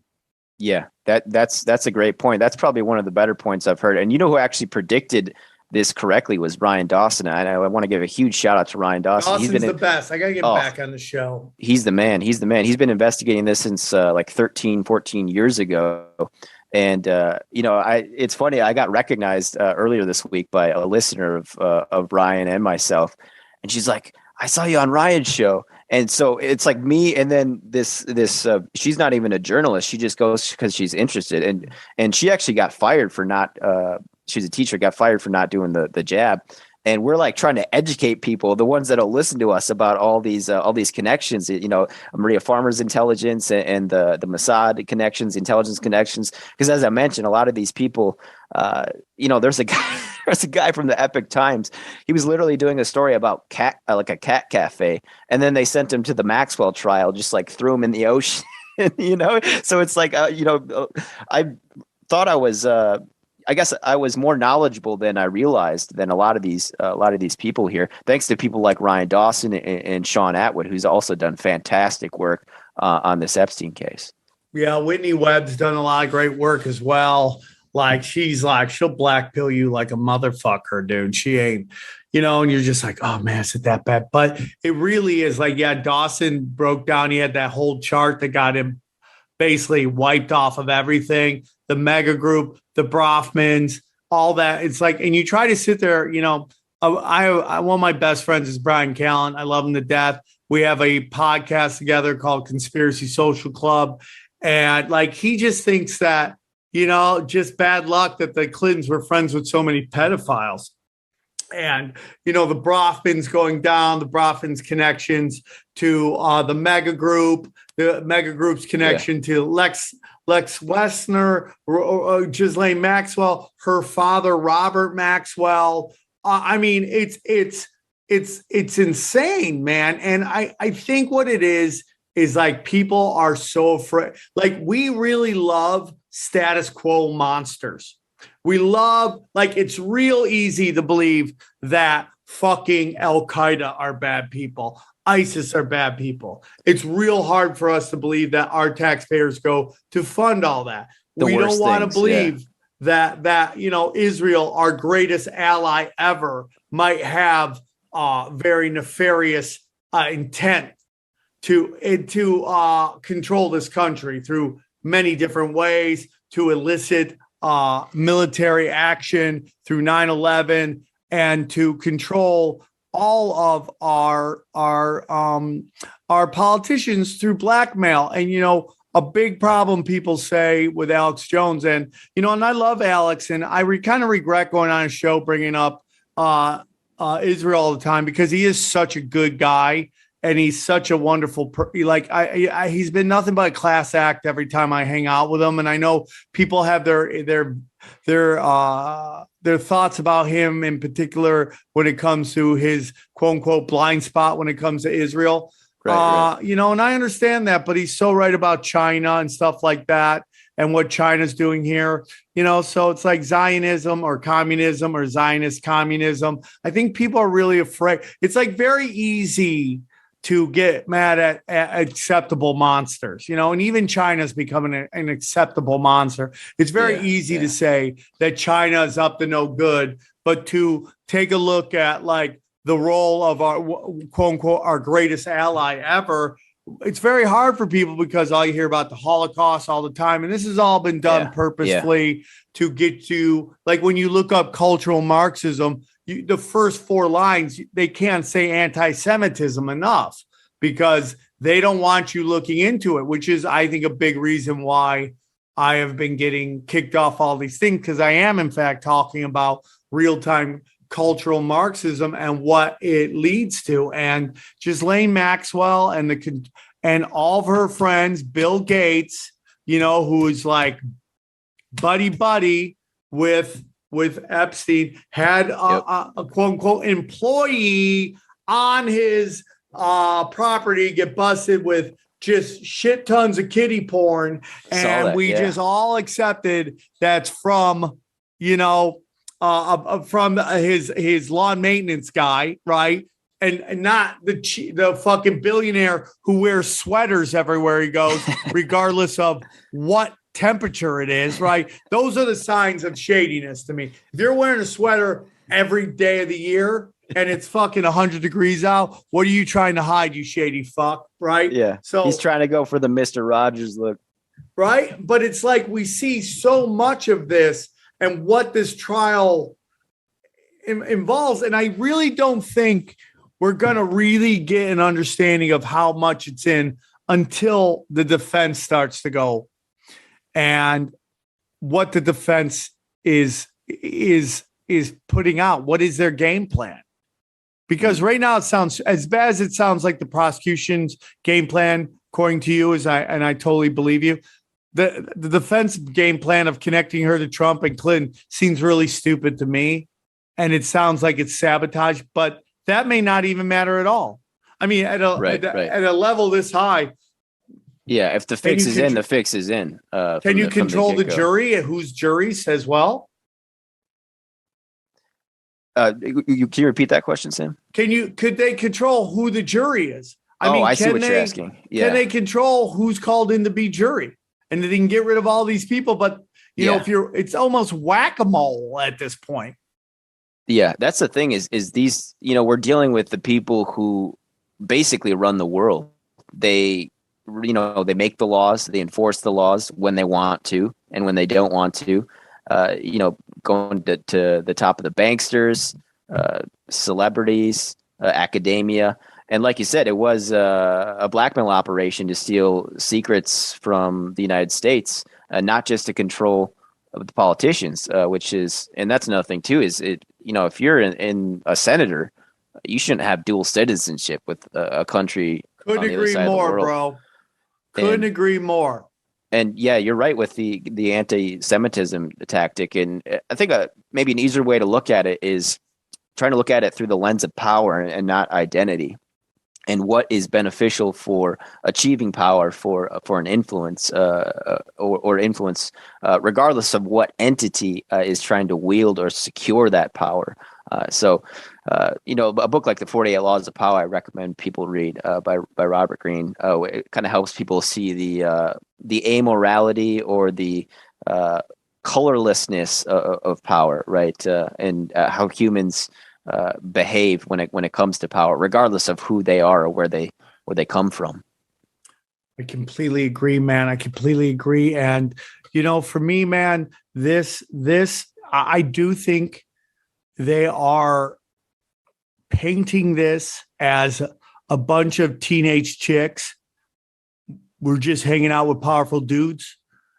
Yeah, that's a great point. That's probably one of the better points I've heard. And who actually predicted this correctly was Ryan Dawson. And I want to give a huge shout out to Ryan Dawson. He's the best. I got to get him back on the show. He's the man. He's been investigating this since like 13, 14 years ago. And, it's funny. I got recognized earlier this week by a listener of Ryan and myself. And she's like, I saw you on Ryan's show. And so it's like me. And then this she's not even a journalist. She just goes because she's interested. And she actually got fired for not, she's a teacher, got fired for not doing the jab. And we're like trying to educate people, the ones that'll listen to us, about all these connections, Maria Farmer's intelligence and the Mossad connections, intelligence connections. Because as I mentioned, a lot of these people, there's a guy from the Epic Times. He was literally doing a story about a cat cafe, and then they sent him to the Maxwell trial, just like threw him in the ocean. So it's like I thought I was. I guess I was more knowledgeable than I realized than a lot of these people here. Thanks to people like Ryan Dawson and Sean Atwood, who's also done fantastic work on this Epstein case. Yeah, Whitney Webb's done a lot of great work as well. Like she'll blackpill you like a motherfucker, dude. She ain't, and you're just like, oh man, is it that bad? But it really is. Like, yeah, Dawson broke down. He had that whole chart that got him basically wiped off of everything. The mega group, the Brofmans, all that. It's like, and you try to sit there, I one of my best friends is Brian Callen. I love him to death. We have a podcast together called Conspiracy Social Club. And like, he just thinks that, just bad luck that the Clintons were friends with so many pedophiles. And, the Brofmans going down, the Brofmans connections to the mega group's connection to Lex Wessner, Ghislaine Maxwell, her father, Robert Maxwell. I mean, it's insane, man. And I think what it is like people are so afraid. Like, we really love status quo monsters. We love, like, it's real easy to believe that fucking Al Qaeda are bad people. ISIS are bad people. It's real hard for us to believe that our taxpayers go to fund all that. We don't want to believe that Israel, our greatest ally ever, might have very nefarious intent to control this country through many different ways, to elicit military action through 9/11, and to control all of our politicians through blackmail. And a big problem people say with Alex Jones, and and I love Alex, and I kind of regret going on a show bringing up Israel all the time, because he is such a good guy. And he's such a wonderful, he's been nothing but a class act every time I hang out with him. And I know people have their thoughts about him, in particular when it comes to his quote unquote blind spot when it comes to Israel. Right. And I understand that, but he's so right about China and stuff like that, and what China's doing here. So it's like Zionism or communism or Zionist communism. I think people are really afraid. It's like very easy to get mad at acceptable monsters, and even China's becoming an acceptable monster. It's very easy to say that China is up to no good, but to take a look at like the role of our quote unquote our greatest ally ever, it's very hard for people, because all you hear about the Holocaust all the time, and this has all been done purposefully to get to, like, when you look up cultural Marxism, the first 4 lines, they can't say anti-Semitism enough, because they don't want you looking into it, which is, I think, a big reason why I have been getting kicked off all these things, because I am, in fact, talking about real-time cultural Marxism and what it leads to. And Ghislaine Maxwell and all of her friends, Bill Gates, who is like buddy with Epstein, had a quote unquote employee on his property get busted with just shit tons of kiddie porn, and we just all accepted that's from from his lawn maintenance guy, right? And not the fucking billionaire who wears sweaters everywhere he goes, regardless of what temperature it is, right? Those are the signs of shadiness to me. If you're wearing a sweater every day of the year and it's fucking 100 degrees out, what are you trying to hide, you shady fuck, right? Yeah. So he's trying to go for the Mr. Rogers look. Right? But it's like we see so much of this and what this trial involves. And I really don't think we're going to really get an understanding of how much it's in until the defense starts to go and what the defense is putting out. What is their game plan? Because right now it sounds as bad as it sounds like the prosecution's game plan, according to you, and I totally believe you. The defense game plan of connecting her to Trump and Clinton seems really stupid to me. And it sounds like it's sabotage, but that may not even matter at all. I mean, at a level this high. Yeah, if the fix is in, the fix is in. Can you control the jury, whose jury says, well? Can you repeat that question, Sam? Could they control who the jury is? I see what you're asking. Yeah. Can they control who's called in to be jury? And they can get rid of all these people, but you know, it's almost whack-a-mole at this point. Yeah, that's the thing is these, you know, we're dealing with the people who basically run the world. They, you know, they make the laws, they enforce the laws when they want to, and when they don't want to, you know, going to the top of the banksters, celebrities, academia. And like you said, it was a blackmail operation to steal secrets from the United States, not just to control the politicians, which is, and that's another thing too, is it, you know, if you're in a senator, you shouldn't have dual citizenship with a country. Couldn't agree more, bro. Couldn't agree more. And yeah, you're right with the anti-Semitism tactic. And I think maybe an easier way to look at it is trying to look at it through the lens of power and not identity, and what is beneficial for achieving power for an influence or influence, regardless of what entity is trying to wield or secure that power. So, you know, a book like The 48 Laws of Power, I recommend people read by Robert Greene. It kind of helps people see the amorality or the colorlessness of power, right? And how humans behave when it comes to power, regardless of who they are or where they come from. I completely agree, man. I completely agree. And you know, for me, man, this I do think they are painting this as a bunch of teenage chicks. We're just hanging out with powerful dudes.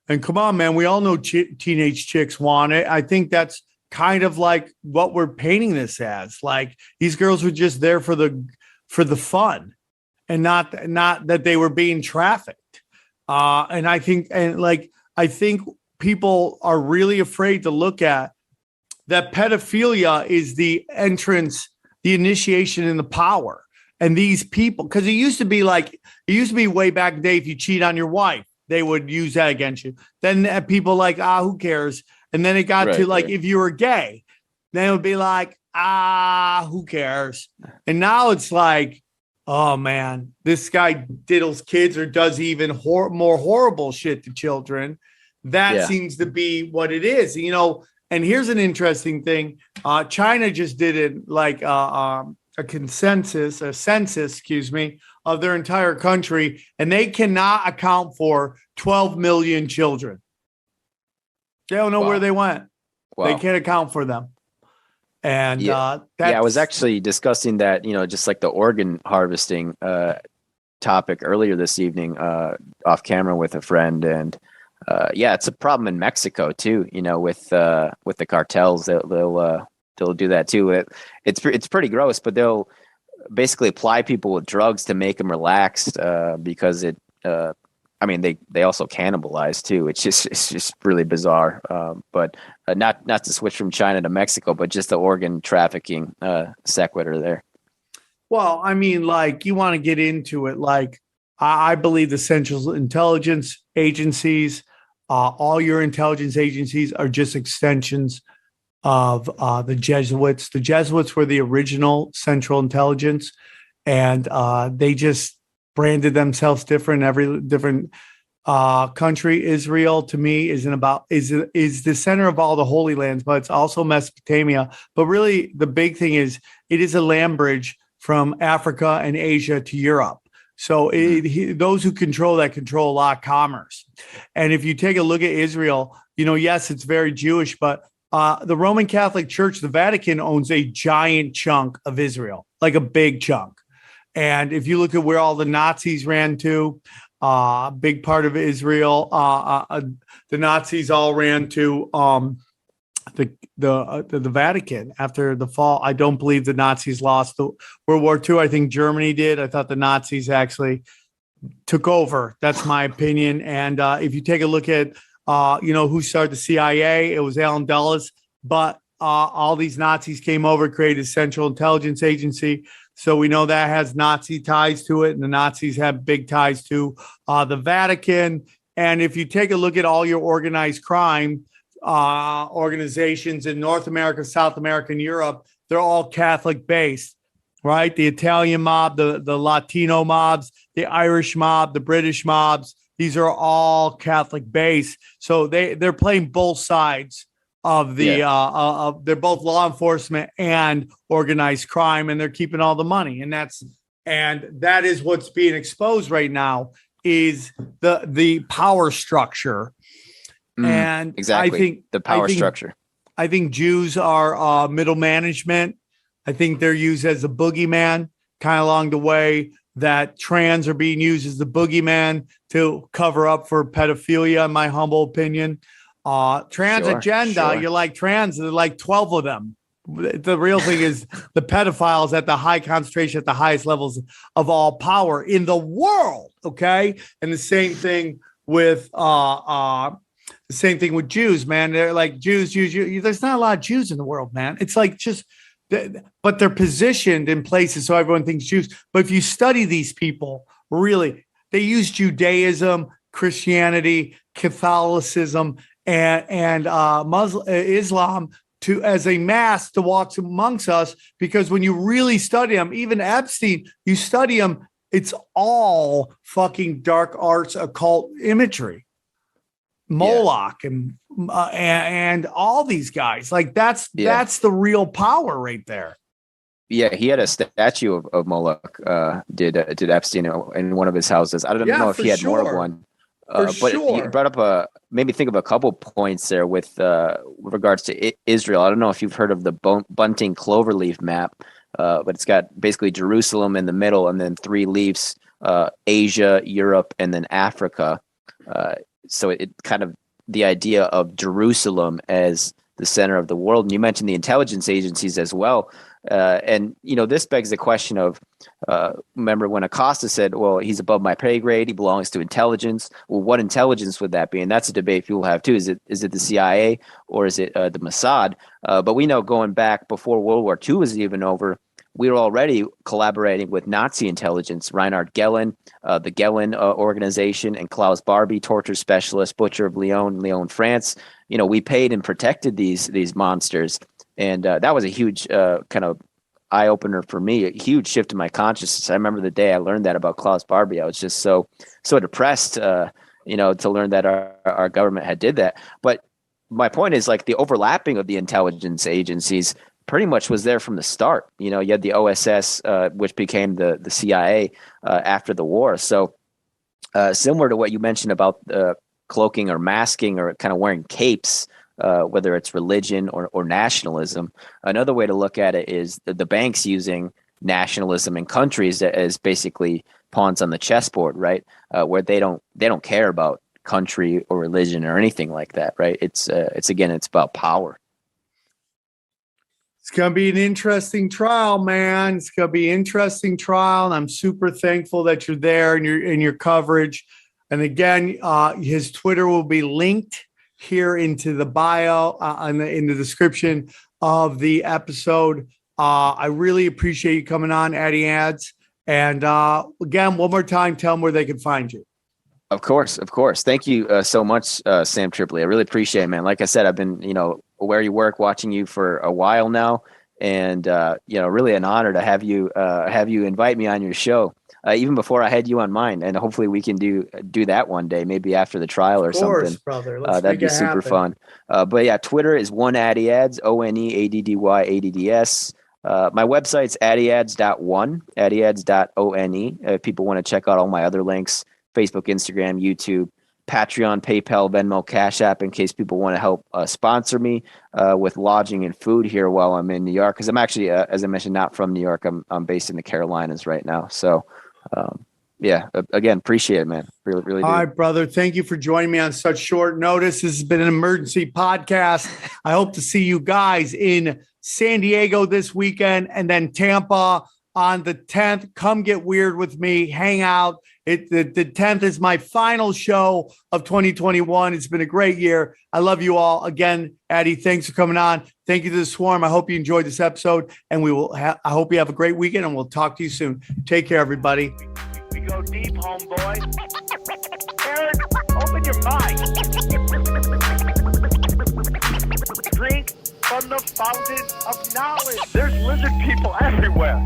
And come on, man, we all know teenage chicks want it. I think that's kind of like what we're painting this as. Like these girls were just there for the fun, and not that they were being trafficked. And I think people are really afraid to look at that pedophilia is the entrance, the initiation in the power. And these people, because it used to be way back in the day, if you cheat on your wife, they would use that against you. Then people like, who cares? And then it got to like, if you were gay, then it would be like, who cares? And now it's like, oh man, this guy diddles kids or does even more horrible shit to children. That seems to be what it is, you know. And here's an interesting thing. China just did it like a census, of their entire country, and they cannot account for 12 million children. They don't know where they went. Wow. They can't account for them. And I was actually discussing that, you know, just like the organ harvesting topic earlier this evening off camera with a friend. And it's a problem in Mexico too, you know, with the cartels. They'll do that too. It's pretty gross, but they'll basically apply people with drugs to make them relaxed because they also cannibalize too. It's just really bizarre. But not to switch from China to Mexico, but just the organ trafficking sequitur there. Well, I mean, like you want to get into it. Like I believe the Central Intelligence Agencies, all your intelligence agencies are just extensions of the Jesuits. The Jesuits were the original Central Intelligence, and they just branded themselves different in every different country. Israel, to me, is the center of all the Holy Lands, but it's also Mesopotamia. But really, the big thing is it is a land bridge from Africa and Asia to Europe. So those who control that control a lot of commerce. And if you take a look at Israel, you know, yes, it's very Jewish, but the Roman Catholic Church, the Vatican, owns a giant chunk of Israel, like a big chunk. And if you look at where all the Nazis ran to, big part of Israel, the Nazis all ran to the Vatican after the fall. I don't believe the Nazis lost the World War II. I think Germany did. I thought the Nazis actually took over. That's my opinion. And if you take a look at who started the CIA, it was Allen Dulles. But all these Nazis came over, created a Central Intelligence Agency. So we know that has Nazi ties to it, and the Nazis have big ties to the Vatican. And if you take a look at all your organized crime organizations in North America, South America, and Europe, they're all Catholic based, right? The Italian mob, the Latino mobs, the Irish mob, the British mobs. These are all Catholic based. So they're playing both sides of the they're both law enforcement and organized crime, and they're keeping all the money. And that is what's being exposed right now is the power structure. And exactly. I think the power structure. I think Jews are middle management. I think they're used as a boogeyman, kind of along the way that trans are being used as the boogeyman to cover up for pedophilia, in my humble opinion. Trans agenda, you're like trans, there are like 12 of them. The real thing is the pedophiles at the high concentration, at the highest levels of all power in the world. Okay. And the same thing with Jews, man. They're like Jews. There's not a lot of Jews in the world, man. It's like but they're positioned in places so everyone thinks Jews. But if you study these people, really, they use Judaism, Christianity, Catholicism, and Islam as a mask to walk amongst us. Because when you really study them, even Epstein, you study them, it's all fucking dark arts, occult imagery. Moloch and all these guys, like that's the real power right there. Yeah, he had a statue of Moloch. Did Epstein in one of his houses? I don't know if he had more of one. You brought up made me think of a couple points there with regards to Israel. I don't know if you've heard of the bunting cloverleaf map, but it's got basically Jerusalem in the middle and then 3 leaves: Asia, Europe, and then Africa. So it kind of the idea of Jerusalem as the center of the world. And you mentioned the intelligence agencies as well. And, this begs the question of, remember when Acosta said, well, he's above my pay grade, he belongs to intelligence. Well, what intelligence would that be? And that's a debate people have too. Is it the CIA or is it the Mossad? But we know going back before World War II was even over, we were already collaborating with Nazi intelligence. Reinhard Gehlen, the Gehlen organization, and Klaus Barbie, torture specialist, butcher of Lyon, France. We paid and protected these monsters, and that was a huge kind of eye opener for me. A huge shift in my consciousness. I remember the day I learned that about Klaus Barbie. I was just so depressed, to learn that our government had did that. But my point is, like, the overlapping of the intelligence agencies pretty much was there from the start. You had the OSS, which became the CIA after the war. So similar to what you mentioned about cloaking or masking or kind of wearing capes, whether it's religion or nationalism. Another way to look at it is the banks using nationalism in countries as basically pawns on the chessboard, right? Where they don't care about country or religion or anything like that, right? It's about power. It's going to be an interesting trial, man. It's going to be an interesting trial. And I'm super thankful that you're there and in your coverage. And again, his Twitter will be linked here into the bio, in the description of the episode. I really appreciate you coming on, Addy Ads. And again, one more time, tell them where they can find you. Of course. Thank you so much, Sam Tripoli. I really appreciate it, man. Like I said, I've been, aware of your work, watching you for a while now, and really an honor to have you invite me on your show, even before I had you on mine. And hopefully we can do that one day, maybe after the trial or something. Brother. That'd be super fun. But yeah, Twitter is OneAddyAds, OneAddyAds. My website's addyads.one, addyads.one. If people want to check out all my other links, Facebook, Instagram, YouTube, Patreon, PayPal, Venmo, Cash App, in case people want to help sponsor me with lodging and food here while I'm in New York. Because I'm actually, as I mentioned, not from New York. I'm based in the Carolinas right now. So, again, appreciate it, man. Really do. All right, brother. Thank you for joining me on such short notice. This has been an emergency podcast. I hope to see you guys in San Diego this weekend and then Tampa on the 10th. Come get weird with me. Hang out. The 10th is my final show of 2021. It's been a great year. I love you all. Again, Addy, thanks for coming on. Thank you to the Swarm. I hope you enjoyed this episode, and I hope you have a great weekend, and we'll talk to you soon. Take care, everybody. We go deep, homeboy. Aaron, open your mind. Drink from the fountain of knowledge. There's lizard people everywhere.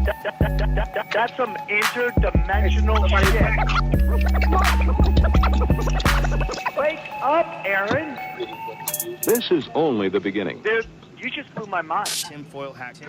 That's some interdimensional shit. Wake up, Aaron. This is only the beginning. Dude, you just blew my mind. Tinfoil hat.